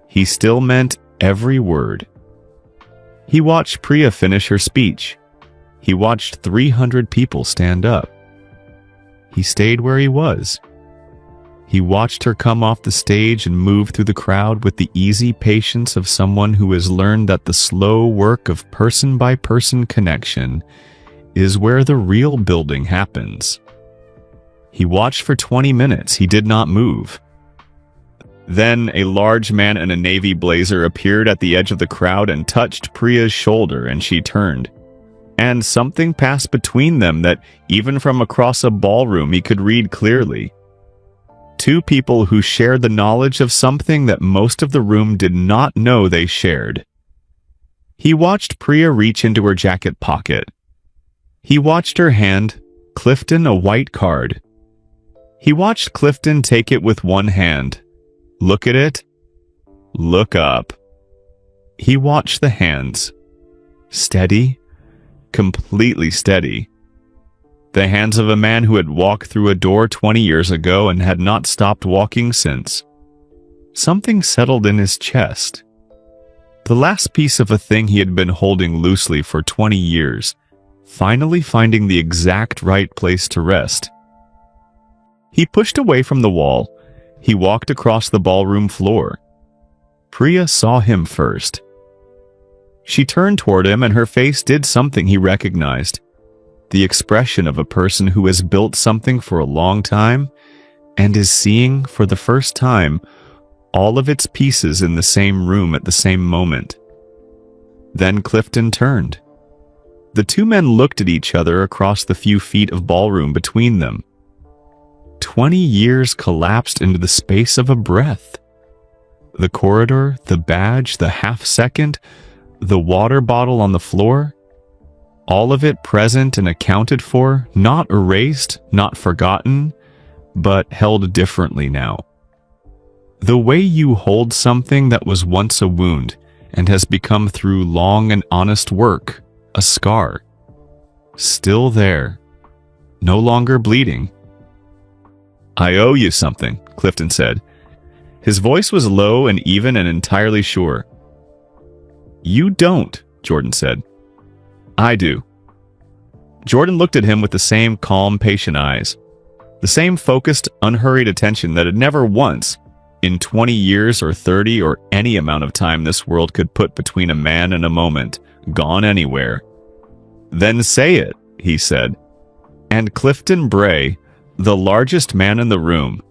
he still meant every word. He watched Priya finish her speech. He watched 300 people stand up. He stayed where he was. He watched her come off the stage and move through the crowd with the easy patience of someone who has learned that the slow work of person-by-person connection is where the real building happens. He watched for 20 minutes. He did not move. Then a large man in a navy blazer appeared at the edge of the crowd and touched Priya's shoulder, and she turned. And something passed between them that, even from across a ballroom, he could read clearly. 2 people who shared the knowledge of something that most of the room did not know they shared. He watched Priya reach into her jacket pocket. He watched her hand Clifton a white card. He watched Clifton take it with one hand. Look at it. Look up. He watched the hands. Steady. Completely steady. The hands of a man who had walked through a door 20 years ago and had not stopped walking since. Something settled in his chest. The last piece of a thing he had been holding loosely for 20 years, finally finding the exact right place to rest. He pushed away from the wall. He walked across the ballroom floor. Priya saw him first. She turned toward him and her face did something he recognized. The expression of a person who has built something for a long time and is seeing, for the first time, all of its pieces in the same room at the same moment. Then Clifton turned. The 2 men looked at each other across the few feet of ballroom between them. 20 years collapsed into the space of a breath. The corridor, the badge, the half-second, the water bottle on the floor, all of it present and accounted for, not erased, not forgotten, but held differently now. The way you hold something that was once a wound and has become through long and honest work, a scar. Still there. No longer bleeding. I owe you something, Clifton said. His voice was low and even and entirely sure. You don't, Jordan said. I do. Jordan looked at him with the same calm, patient eyes. The same focused, unhurried attention that had never once, in 20 years or 30 or any amount of time this world could put between a man and a moment, gone anywhere. Then say it, he said. And Clifton Bray, the largest man in the room,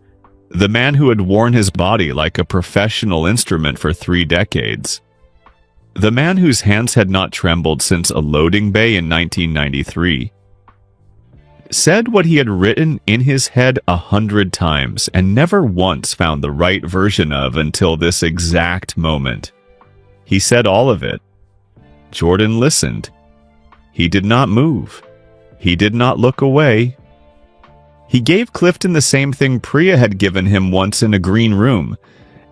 The man who had worn his body like a professional instrument for 3 decades. The man whose hands had not trembled since a loading bay in 1993. Said what he had written in his head 100 times and never once found the right version of until this exact moment. He said all of it. Jordan listened. He did not move. He did not look away. He gave Clifton the same thing Priya had given him once in a green room,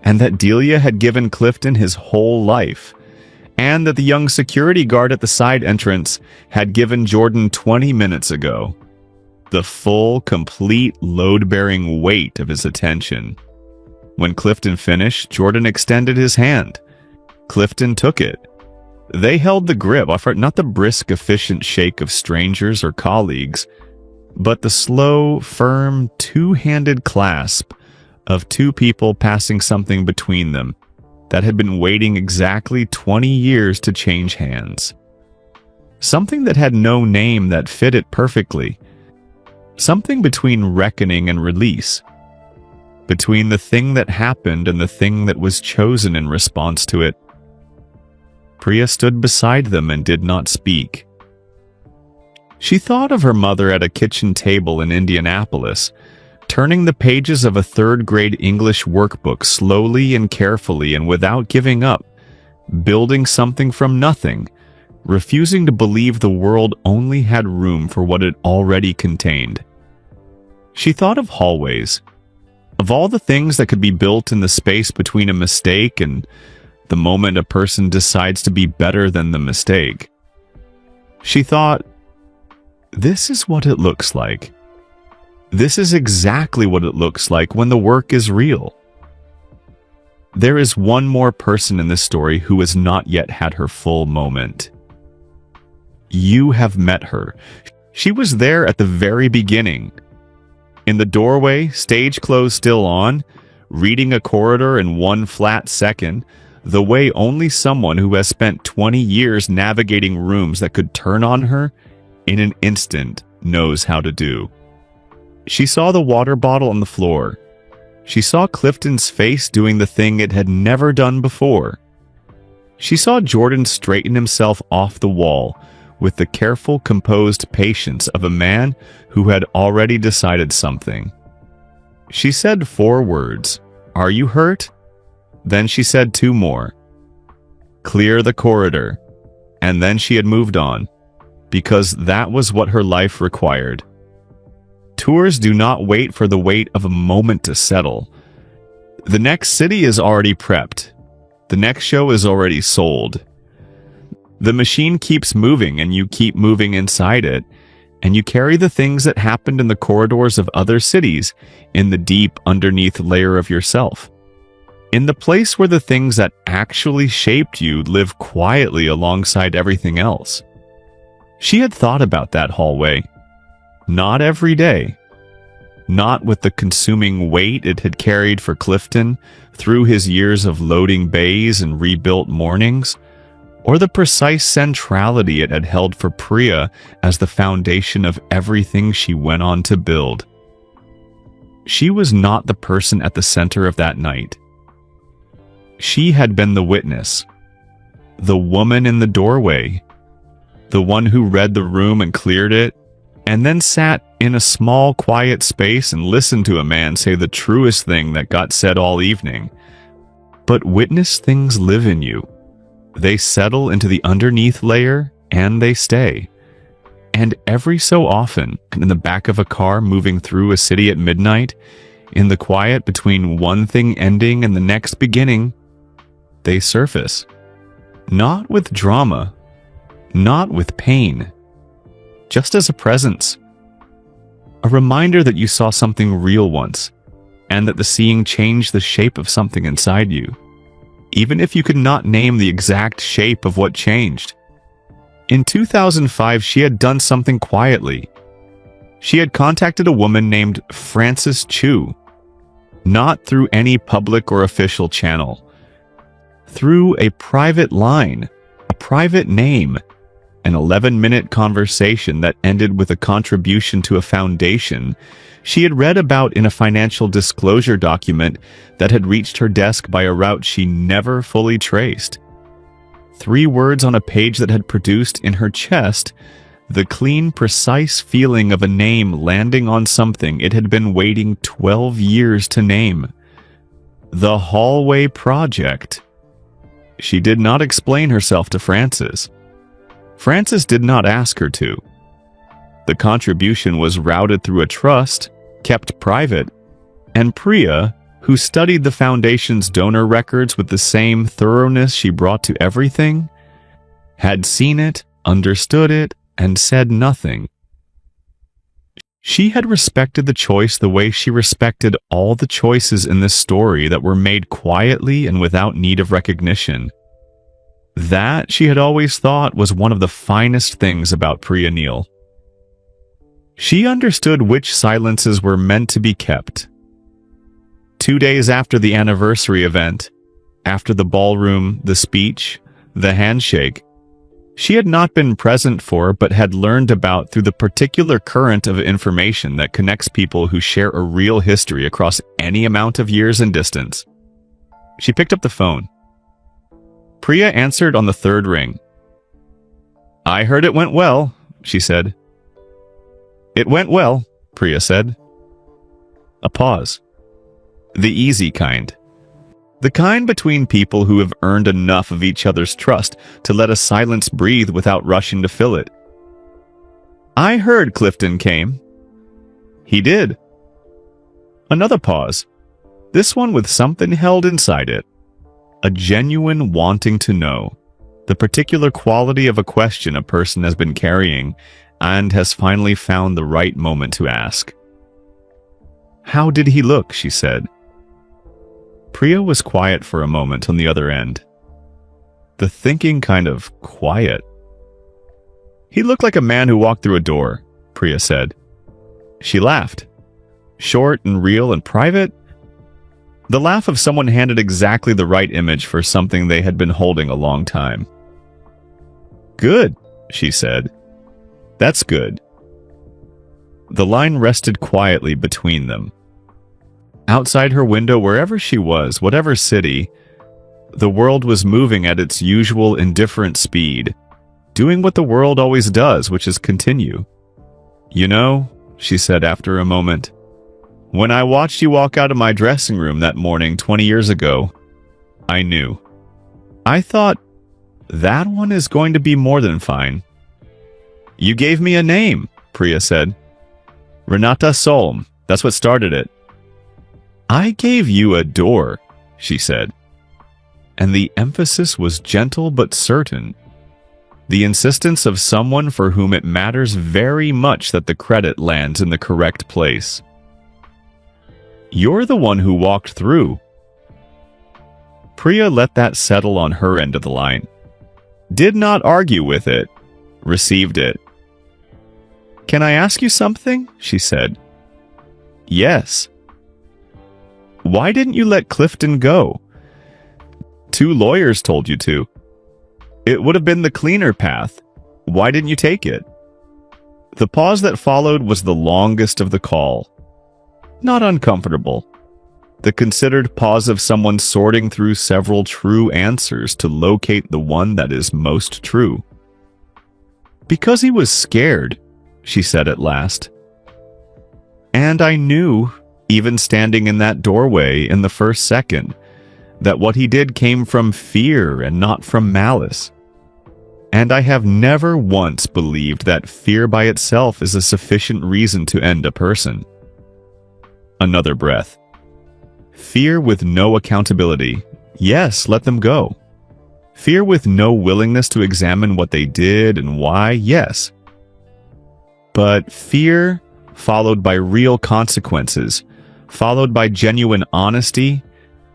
and that Delia had given Clifton his whole life, and that the young security guard at the side entrance had given Jordan 20 minutes ago. The full, complete, load-bearing weight of his attention. When Clifton finished, Jordan extended his hand. Clifton took it. They held the grip, not the brisk, efficient shake of strangers or colleagues, but the slow, firm, two-handed clasp of two people passing something between them that had been waiting exactly 20 years to change hands. Something that had no name that fit it perfectly. Something between reckoning and release. Between the thing that happened and the thing that was chosen in response to it. Priya stood beside them and did not speak. She thought of her mother at a kitchen table in Indianapolis, turning the pages of a third-grade English workbook slowly and carefully and without giving up, building something from nothing, refusing to believe the world only had room for what it already contained. She thought of hallways, of all the things that could be built in the space between a mistake and the moment a person decides to be better than the mistake. She thought, this is what it looks like. This is exactly what it looks like when the work is real. There is one more person in this story who has not yet had her full moment. You have met her. She was there at the very beginning. In the doorway, stage clothes still on, reading a corridor in one flat second, the way only someone who has spent 20 years navigating rooms that could turn on her in an instant knows how to do. She saw the water bottle on the floor. She saw Clifton's face doing the thing it had never done before. She saw Jordan straighten himself off the wall with the careful, composed patience of a man who had already decided something. She said 4 words. Are you hurt? Then she said 2 more. Clear the corridor. And then she had moved on, because that was what her life required. Tours do not wait for the weight of a moment to settle. The next city is already prepped. The next show is already sold. The machine keeps moving and you keep moving inside it, and you carry the things that happened in the corridors of other cities in the deep underneath layer of yourself. In the place where the things that actually shaped you live quietly alongside everything else. She had thought about that hallway. Not every day. Not with the consuming weight it had carried for Clifton through his years of loading bays and rebuilt mornings, or the precise centrality it had held for Priya as the foundation of everything she went on to build. She was not the person at the center of that night. She had been the witness, the woman in the doorway, the one who read the room and cleared it, and then sat in a small, quiet space and listened to a man say the truest thing that got said all evening. But witness things live in you. They settle into the underneath layer, and they stay. And every so often, in the back of a car moving through a city at midnight, in the quiet between one thing ending and the next beginning, they surface. Not with drama, not with pain, just as a presence. A reminder that you saw something real once, and that the seeing changed the shape of something inside you, even if you could not name the exact shape of what changed. In 2005, she had done something quietly. She had contacted a woman named Frances Chu, not through any public or official channel, through a private line, a private name, an 11-minute conversation that ended with a contribution to a foundation she had read about in a financial disclosure document that had reached her desk by a route she never fully traced. 3 words on a page that had produced in her chest the clean, precise feeling of a name landing on something it had been waiting 12 years to name. The Hallway Project. She did not explain herself to Frances. Frances did not ask her to. The contribution was routed through a trust, kept private, and Priya, who studied the Foundation's donor records with the same thoroughness she brought to everything, had seen it, understood it, and said nothing. She had respected the choice the way she respected all the choices in this story that were made quietly and without need of recognition. That, she had always thought, was one of the finest things about Priya Neal. She understood which silences were meant to be kept. 2 days after the anniversary event, after the ballroom, the speech, the handshake, she had not been present for but had learned about through the particular current of information that connects people who share a real history across any amount of years and distance. She picked up the phone. Priya answered on the 3rd ring. "I heard it went well," she said. "It went well," Priya said. A pause. The easy kind. The kind between people who have earned enough of each other's trust to let a silence breathe without rushing to fill it. "I heard Clifton came." "He did." Another pause. This one with something held inside it. A genuine wanting to know. The particular quality of a question a person has been carrying and has finally found the right moment to ask. "How did he look?" she said. Priya was quiet for a moment on the other end. The thinking kind of quiet. "He looked like a man who walked through a door," Priya said. She laughed. Short and real and private. The laugh of someone handed exactly the right image for something they had been holding a long time. "Good," she said. "That's good." The line rested quietly between them. Outside her window, wherever she was, whatever city, the world was moving at its usual indifferent speed, doing what the world always does, which is continue. "You know," she said after a moment, "when I watched you walk out of my dressing room that morning 20 years ago, I knew. I thought, that one is going to be more than fine." "You gave me a name," Priya said. "Renata Solm, that's what started it." "I gave you a door," she said. And the emphasis was gentle but certain. The insistence of someone for whom it matters very much that the credit lands in the correct place. "You're the one who walked through." Priya let that settle on her end of the line. Did not argue with it. Received it. "Can I ask you something?" she said. "Yes." "Why didn't you let Clifton go?" "2 lawyers told you to." "It would have been the cleaner path. Why didn't you take it?" The pause that followed was the longest of the call. Not uncomfortable. The considered pause of someone sorting through several true answers to locate the one that is most true. "Because he was scared," she said at last. "And I knew, even standing in that doorway in the first second, that what he did came from fear and not from malice. And I have never once believed that fear by itself is a sufficient reason to end a person." Another breath. Fear with no accountability. Yes, let them go. Fear with no willingness to examine what they did and why. Yes. But fear followed by real consequences, followed by genuine honesty,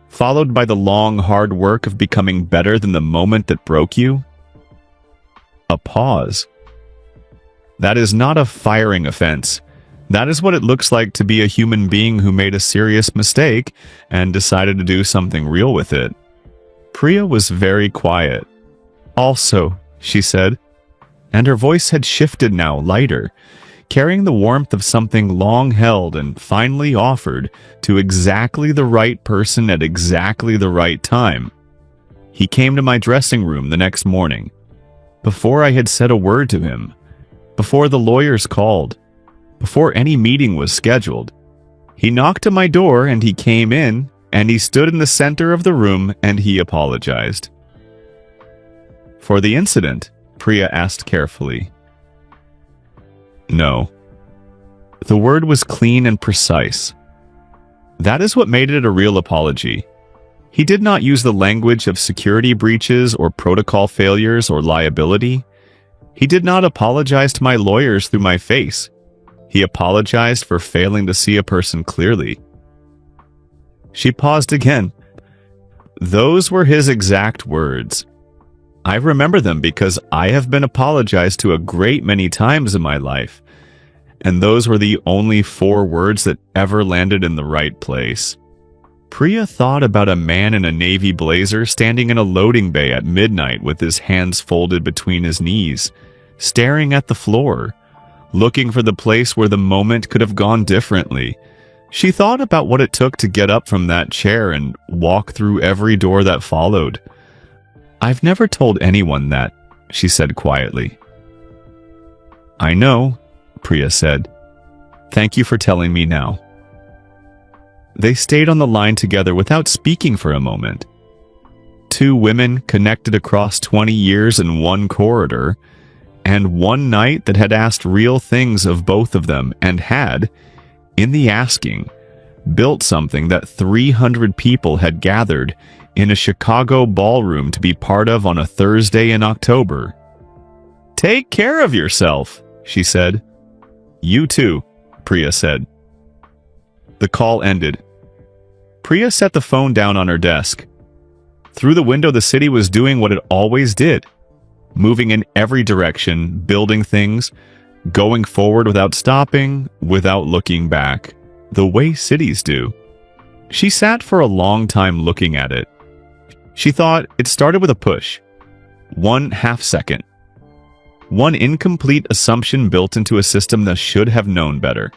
followed by the long, hard work of becoming better than the moment that broke you. A pause. That is not a firing offense. That is what it looks like to be a human being who made a serious mistake and decided to do something real with it. Priya was very quiet. "Also," she said, and her voice had shifted now, lighter, carrying the warmth of something long held and finally offered to exactly the right person at exactly the right time. He came to my dressing room the next morning. Before I had said a word to him, before the lawyers called, before any meeting was scheduled, he knocked at my door and he came in and he stood in the center of the room and he apologized. For the incident, Priya asked carefully. No. The word was clean and precise. That is what made it a real apology. He did not use the language of security breaches or protocol failures or liability. He did not apologize to my lawyers through my face. He apologized for failing to see a person clearly. She paused again. Those were his exact words. I remember them because I have been apologized to a great many times in my life, and those were the only 4 words that ever landed in the right place. Priya thought about a man in a navy blazer standing in a loading bay at midnight with his hands folded between his knees, staring at the floor, looking for the place where the moment could have gone differently. She thought about what it took to get up from that chair and walk through every door that followed. I've never told anyone that, she said quietly. I know, Priya said. Thank you for telling me now. They stayed on the line together without speaking for a moment. 2 women connected across 20 years in one corridor, and one night that had asked real things of both of them and had, in the asking, built something that 300 people had gathered in a Chicago ballroom to be part of on a Thursday in October. Take care of yourself, she said. You too, Priya said. The call ended. Priya set the phone down on her desk. Through the window, the city was doing what it always did, moving in every direction, building things, going forward without stopping, without looking back, the way cities do. She sat for a long time looking at it. She thought it started with a push. 1/2 second. One incomplete assumption built into a system that should have known better.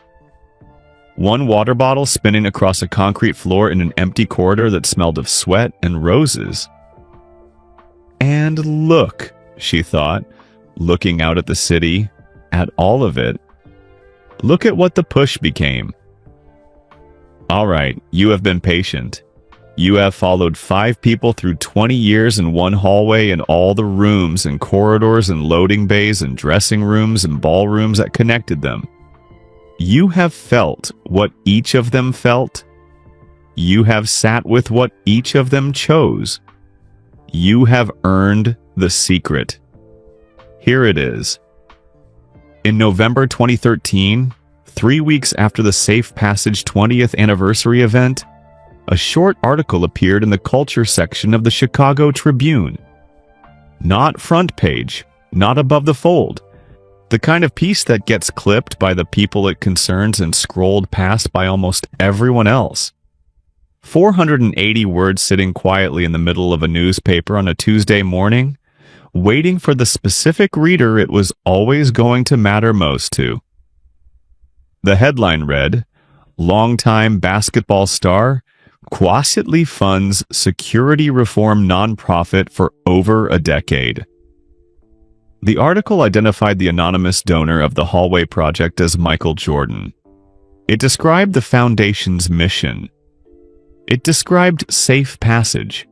1 water bottle spinning across a concrete floor in an empty corridor that smelled of sweat and roses. And look, she thought, looking out at the city, at all of it. Look at what the push became. All right, you have been patient. You have followed 5 people through 20 years in one hallway and all the rooms and corridors and loading bays and dressing rooms and ballrooms that connected them. You have felt what each of them felt. You have sat with what each of them chose. You have earned the secret. Here it is. In November 2013, 3 weeks after the Safe Passage 20th anniversary event, a short article appeared in the culture section of the Chicago Tribune. Not front page, not above the fold. The kind of piece that gets clipped by the people it concerns and scrolled past by almost everyone else. 480 words sitting quietly in the middle of a newspaper on a Tuesday morning, waiting for the specific reader it was always going to matter most to. The headline read, "Longtime basketball star quietly funds security reform nonprofit for over a decade." The article identified the anonymous donor of the Hallway Project as Michael Jordan. It described the foundation's mission. It described Safe Passage.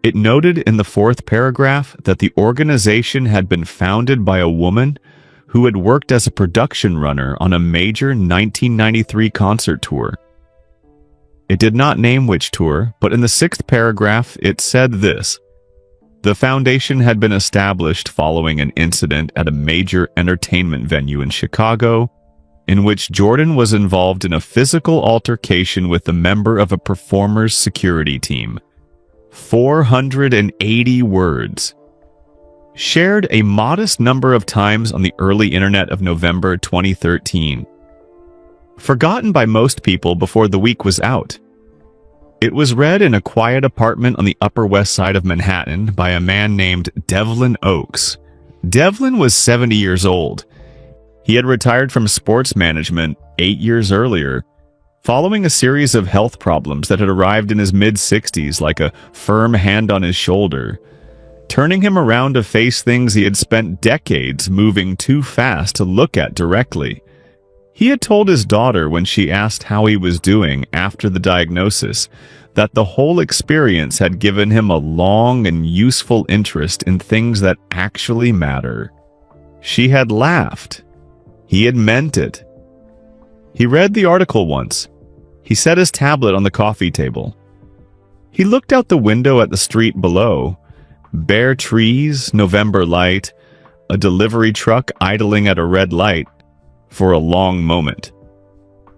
It noted in the 4th paragraph that the organization had been founded by a woman who had worked as a production runner on a major 1993 concert tour. It did not name which tour, but in the 6th paragraph it said this: the foundation had been established following an incident at a major entertainment venue in Chicago, in which Jordan was involved in a physical altercation with a member of a performer's security team. 480 words. Shared a modest number of times on the early internet of November 2013. Forgotten by most people before the week was out. It was read in a quiet apartment on the Upper West Side of Manhattan by a man named Devlin Oaks, Devlin was 70 years old. He had retired from sports management 8 years earlier, following a series of health problems that had arrived in his mid-60s like a firm hand on his shoulder, turning him around to face things he had spent decades moving too fast to look at directly. He had told his daughter when she asked how he was doing after the diagnosis that the whole experience had given him a long and useful interest in things that actually matter. She had laughed. He had meant it. He read the article once. He set his tablet on the coffee table. He looked out the window at the street below. Bare trees, November light, a delivery truck idling at a red light, for a long moment.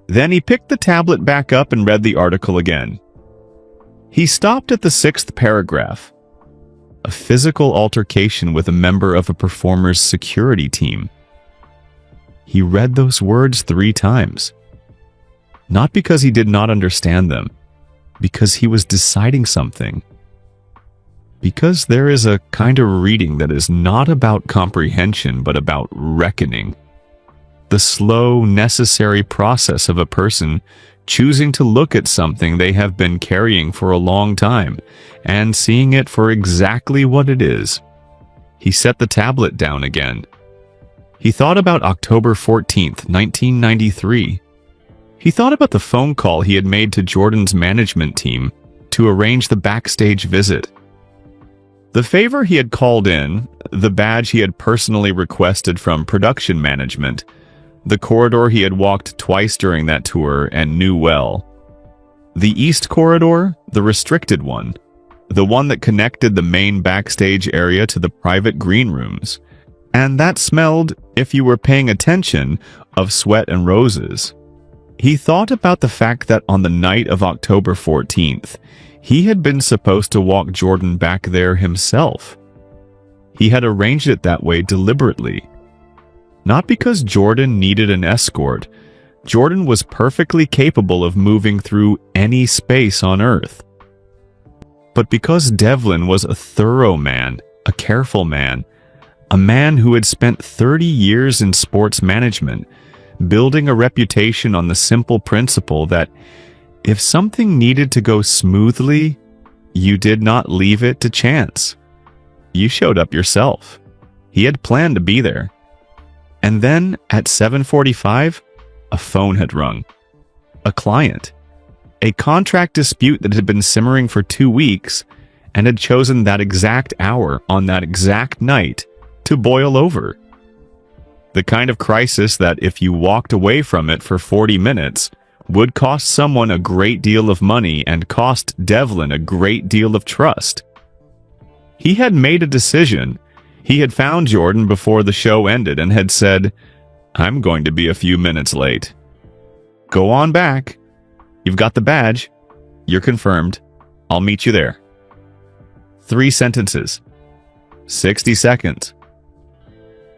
Then he picked the tablet back up and read the article again. He stopped at the 6th paragraph. A physical altercation with a member of a performer's security team. He read those words 3 times. Not because he did not understand them, because he was deciding something. Because there is a kind of reading that is not about comprehension, but about reckoning. The slow, necessary process of a person choosing to look at something they have been carrying for a long time and seeing it for exactly what it is. He set the tablet down again. He thought about October 14th, 1993. He thought about the phone call he had made to Jordan's management team to arrange the backstage visit. The favor he had called in, the badge he had personally requested from production management, the corridor he had walked twice during that tour and knew well. The East Corridor, the restricted one, the one that connected the main backstage area to the private green rooms, and that smelled, if you were paying attention, of sweat and roses. He thought about the fact that on the night of October 14th, he had been supposed to walk Jordan back there himself. He had arranged it that way deliberately. Not because Jordan needed an escort. Jordan was perfectly capable of moving through any space on Earth. But because Devlin was a thorough man, a careful man, a man who had spent 30 years in sports management, building a reputation on the simple principle that if something needed to go smoothly, you did not leave it to chance. You showed up yourself. He had planned to be there. And then, at 7:45, a phone had rung. A client. A contract dispute that had been simmering for 2 weeks and had chosen that exact hour on that exact night to boil over. The kind of crisis that if you walked away from it for 40 minutes would cost someone a great deal of money and cost Devlin a great deal of trust. He had made a decision. He had found Jordan before the show ended and had said, "I'm going to be a few minutes late. Go on back. You've got the badge. You're confirmed. I'll meet you there." 3 sentences. 60 seconds.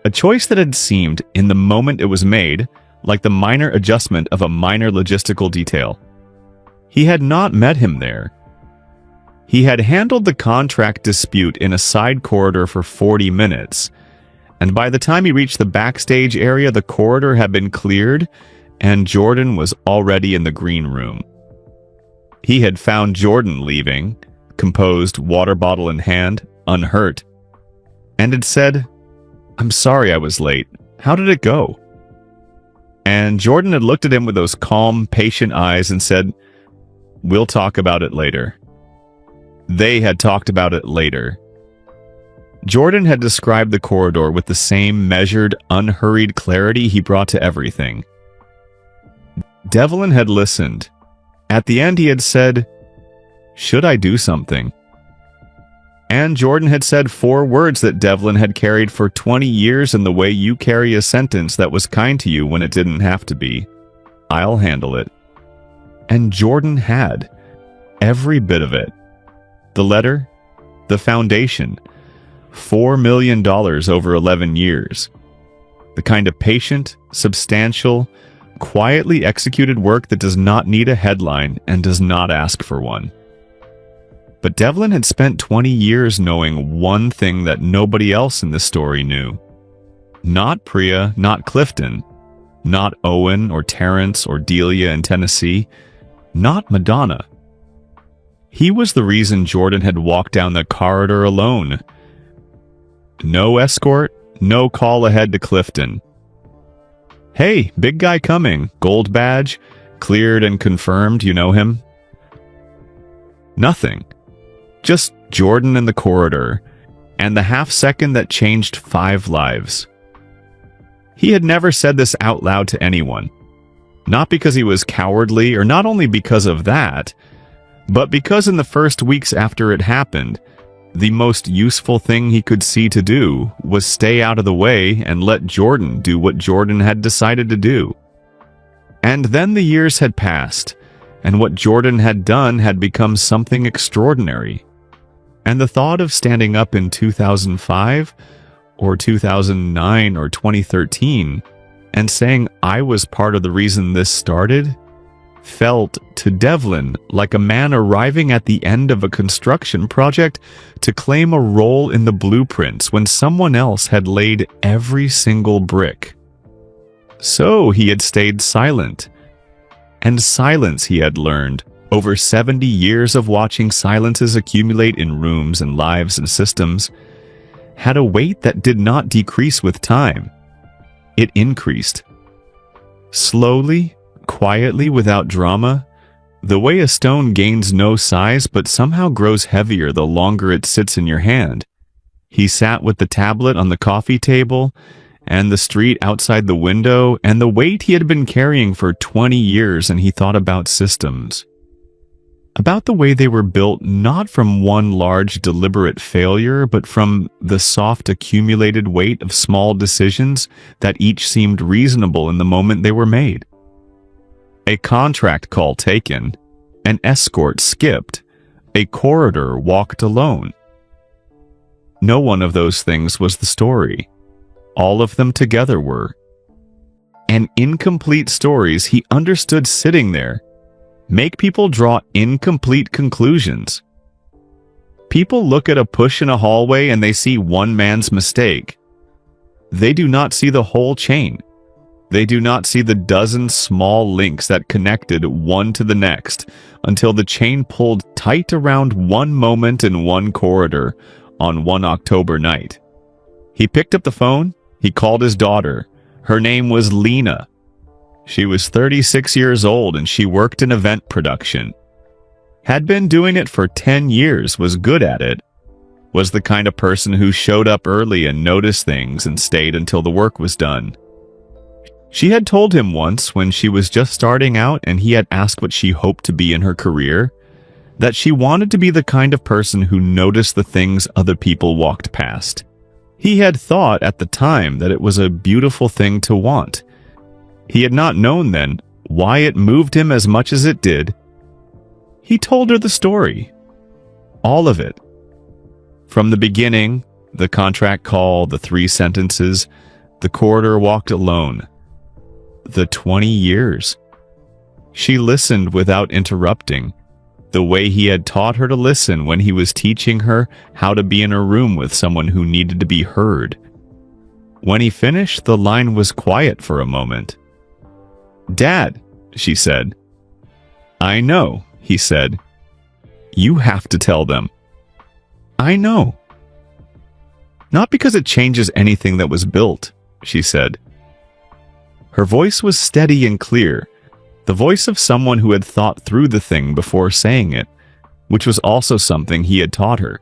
A choice that had seemed, in the moment it was made, like the minor adjustment of a minor logistical detail. He had not met him there. He had handled the contract dispute in a side corridor for 40 minutes, and by the time he reached the backstage area, the corridor had been cleared, and Jordan was already in the green room. He had found Jordan leaving, composed, water bottle in hand, unhurt, and had said, "I'm sorry I was late. How did it go?" And Jordan had looked at him with those calm, patient eyes and said, "We'll talk about it later." They had talked about it later. Jordan had described the corridor with the same measured, unhurried clarity he brought to everything. Devlin had listened. At the end he had said, "Should I do something?" And Jordan had said 4 words that Devlin had carried for 20 years in the way you carry a sentence that was kind to you when it didn't have to be. "I'll handle it." And Jordan had. Every bit of it. The letter, the foundation, $4 million over 11 years. The kind of patient, substantial, quietly executed work that does not need a headline and does not ask for one. But Devlin had spent 20 years knowing one thing that nobody else in the story knew. Not Priya, not Clifton, not Owen or Terrence or Delia in Tennessee, not Madonna. He was the reason Jordan had walked down the corridor alone. No escort, no call ahead to Clifton. Hey, big guy coming, gold badge, cleared and confirmed, you know him? Nothing. Just Jordan in the corridor, and the half second that changed 5 lives. He had never said this out loud to anyone. Not because he was cowardly, or not only because of that, but because in the first weeks after it happened, the most useful thing he could see to do was stay out of the way and let Jordan do what Jordan had decided to do. And then the years had passed, and what Jordan had done had become something extraordinary. And the thought of standing up in 2005, or 2009, or 2013, and saying I was part of the reason this started, felt to Devlin like a man arriving at the end of a construction project to claim a role in the blueprints when someone else had laid every single brick. So he had stayed silent. And silence, he had learned, over 70 years of watching silences accumulate in rooms and lives and systems, had a weight that did not decrease with time. It increased. Slowly, quietly, without drama, the way a stone gains no size but somehow grows heavier the longer it sits in your hand. He sat with the tablet on the coffee table, and the street outside the window, and the weight he had been carrying for 20 years, and he thought about systems. About the way they were built not from one large deliberate failure, but from the soft accumulated weight of small decisions that each seemed reasonable in the moment they were made. A contract call taken, an escort skipped, a corridor walked alone. No one of those things was the story. All of them together were. And incomplete stories he understood sitting there make people draw incomplete conclusions. People look at a push in a hallway and they see one man's mistake. They do not see the whole chain. They do not see the dozen small links that connected one to the next until the chain pulled tight around one moment in one corridor on one October night. He picked up the phone. He called his daughter. Her name was Lena. She was 36 years old and she worked in event production. Had been doing it for 10 years, was good at it. Was the kind of person who showed up early and noticed things and stayed until the work was done. She had told him once when she was just starting out and he had asked what she hoped to be in her career, that she wanted to be the kind of person who noticed the things other people walked past. He had thought at the time that it was a beautiful thing to want. He had not known then why it moved him as much as it did. He told her the story. All of it. From the beginning, the contract call, the 3 sentences, the corridor walked alone. The 20 years. She listened without interrupting, the way he had taught her to listen when he was teaching her how to be in a room with someone who needed to be heard. When he finished, the line was quiet for a moment. "Dad," she said. "I know," he said. "You have to tell them." "I know." "Not because it changes anything that was built," she said. Her voice was steady and clear, the voice of someone who had thought through the thing before saying it, which was also something he had taught her.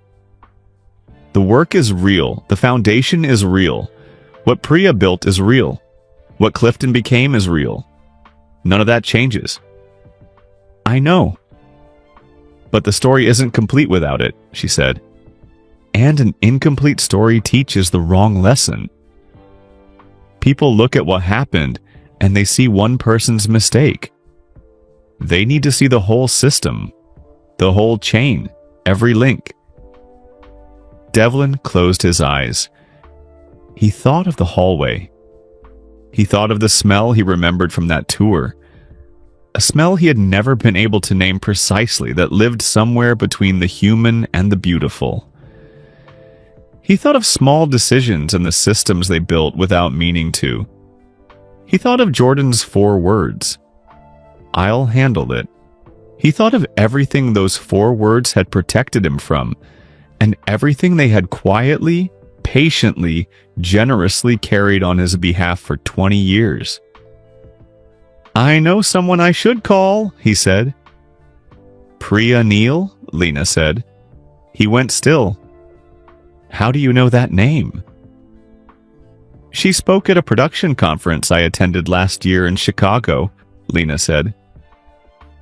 The work is real. The foundation is real. What Priya built is real. What Clifton became is real. None of that changes. "I know." "But the story isn't complete without it," she said. "And an incomplete story teaches the wrong lesson. People look at what happened and they see one person's mistake. They need to see the whole system, the whole chain, every link." Devlin closed his eyes. He thought of the hallway. He thought of the smell he remembered from that tour. A smell he had never been able to name precisely that lived somewhere between the human and the beautiful. He thought of small decisions and the systems they built without meaning to. He thought of Jordan's 4 words. I'll handle it. He thought of everything those 4 words had protected him from, and everything they had quietly, patiently, generously carried on his behalf for 20 years. I know someone I should call, he said. Priya Neal, Lena said. He went still. How do you know that name? She spoke at a production conference I attended last year in Chicago, Lena said.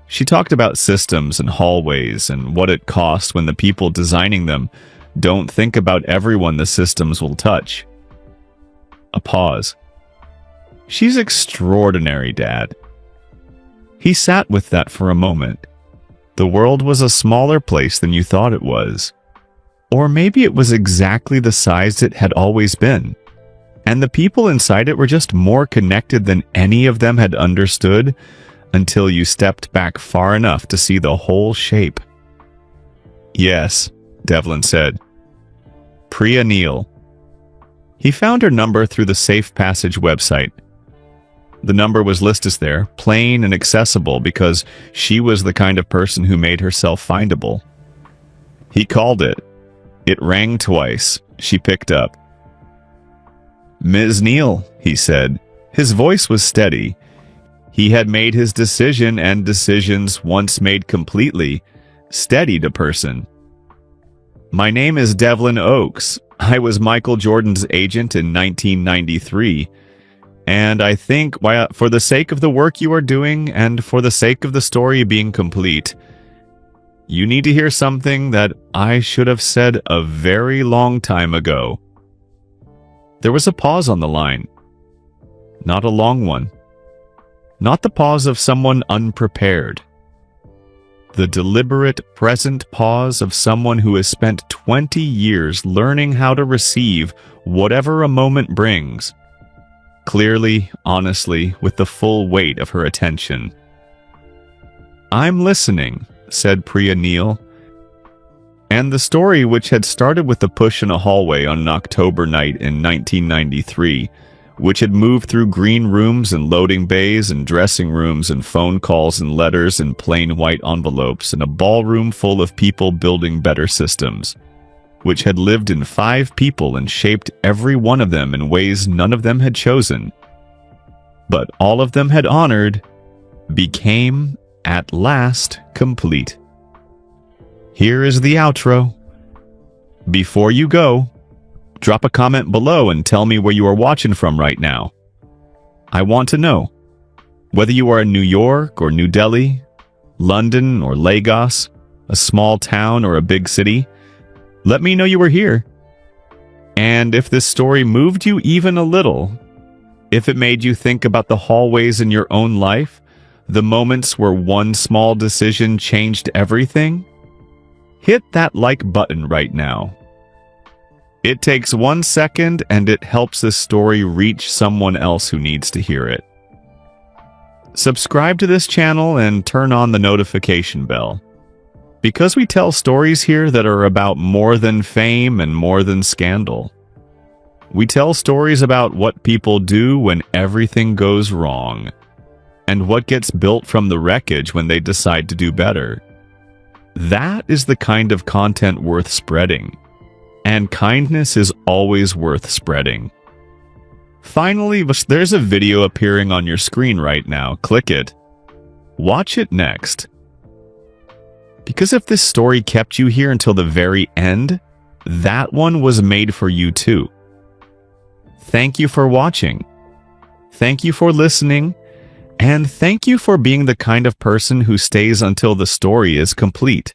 She talked about systems and hallways and what it costs when the people designing them don't think about everyone the systems will touch. A pause. She's extraordinary, Dad. He sat with that for a moment. The world was a smaller place than you thought it was. Or maybe it was exactly the size it had always been. And the people inside it were just more connected than any of them had understood until you stepped back far enough to see the whole shape. Yes, Devlin said. Priya Neal. He found her number through the Safe Passage website. The number was listed there, plain and accessible, because she was the kind of person who made herself findable. He called it. It rang twice. She picked up. Ms. Neal, he said. His voice was steady. He had made his decision, and decisions, once made completely, steadied a person. My name is Devlin Oaks. I was Michael Jordan's agent in 1993. And I think, for the sake of the work you are doing, and for the sake of the story being complete, you need to hear something that I should have said a very long time ago. There was a pause on the line. Not a long one. Not the pause of someone unprepared. The deliberate, present pause of someone who has spent 20 years learning how to receive whatever a moment brings. Clearly, honestly, with the full weight of her attention. I'm listening, said Priya Neal. And the story, which had started with a push in a hallway on an October night in 1993, which had moved through green rooms and loading bays and dressing rooms and phone calls and letters in plain white envelopes and a ballroom full of people building better systems, which had lived in 5 people and shaped every one of them in ways none of them had chosen, but all of them had honored, became, at last, complete. Here is the outro. Before you go, drop a comment below and tell me where you are watching from right now. I want to know. Whether you are in New York or New Delhi, London or Lagos, a small town or a big city, let me know you were here. And if this story moved you even a little, if it made you think about the hallways in your own life, the moments where one small decision changed everything, hit that like button right now. It takes 1 second and it helps this story reach someone else who needs to hear it. Subscribe to this channel and turn on the notification bell. Because we tell stories here that are about more than fame and more than scandal. We tell stories about what people do when everything goes wrong, and what gets built from the wreckage when they decide to do better. That is the kind of content worth spreading, and kindness is always worth spreading. Finally, there's a video appearing on your screen right now. Click it. Watch it next. Because if this story kept you here until the very end, that one was made for you too. Thank you for watching. Thank you for listening. And thank you for being the kind of person who stays until the story is complete.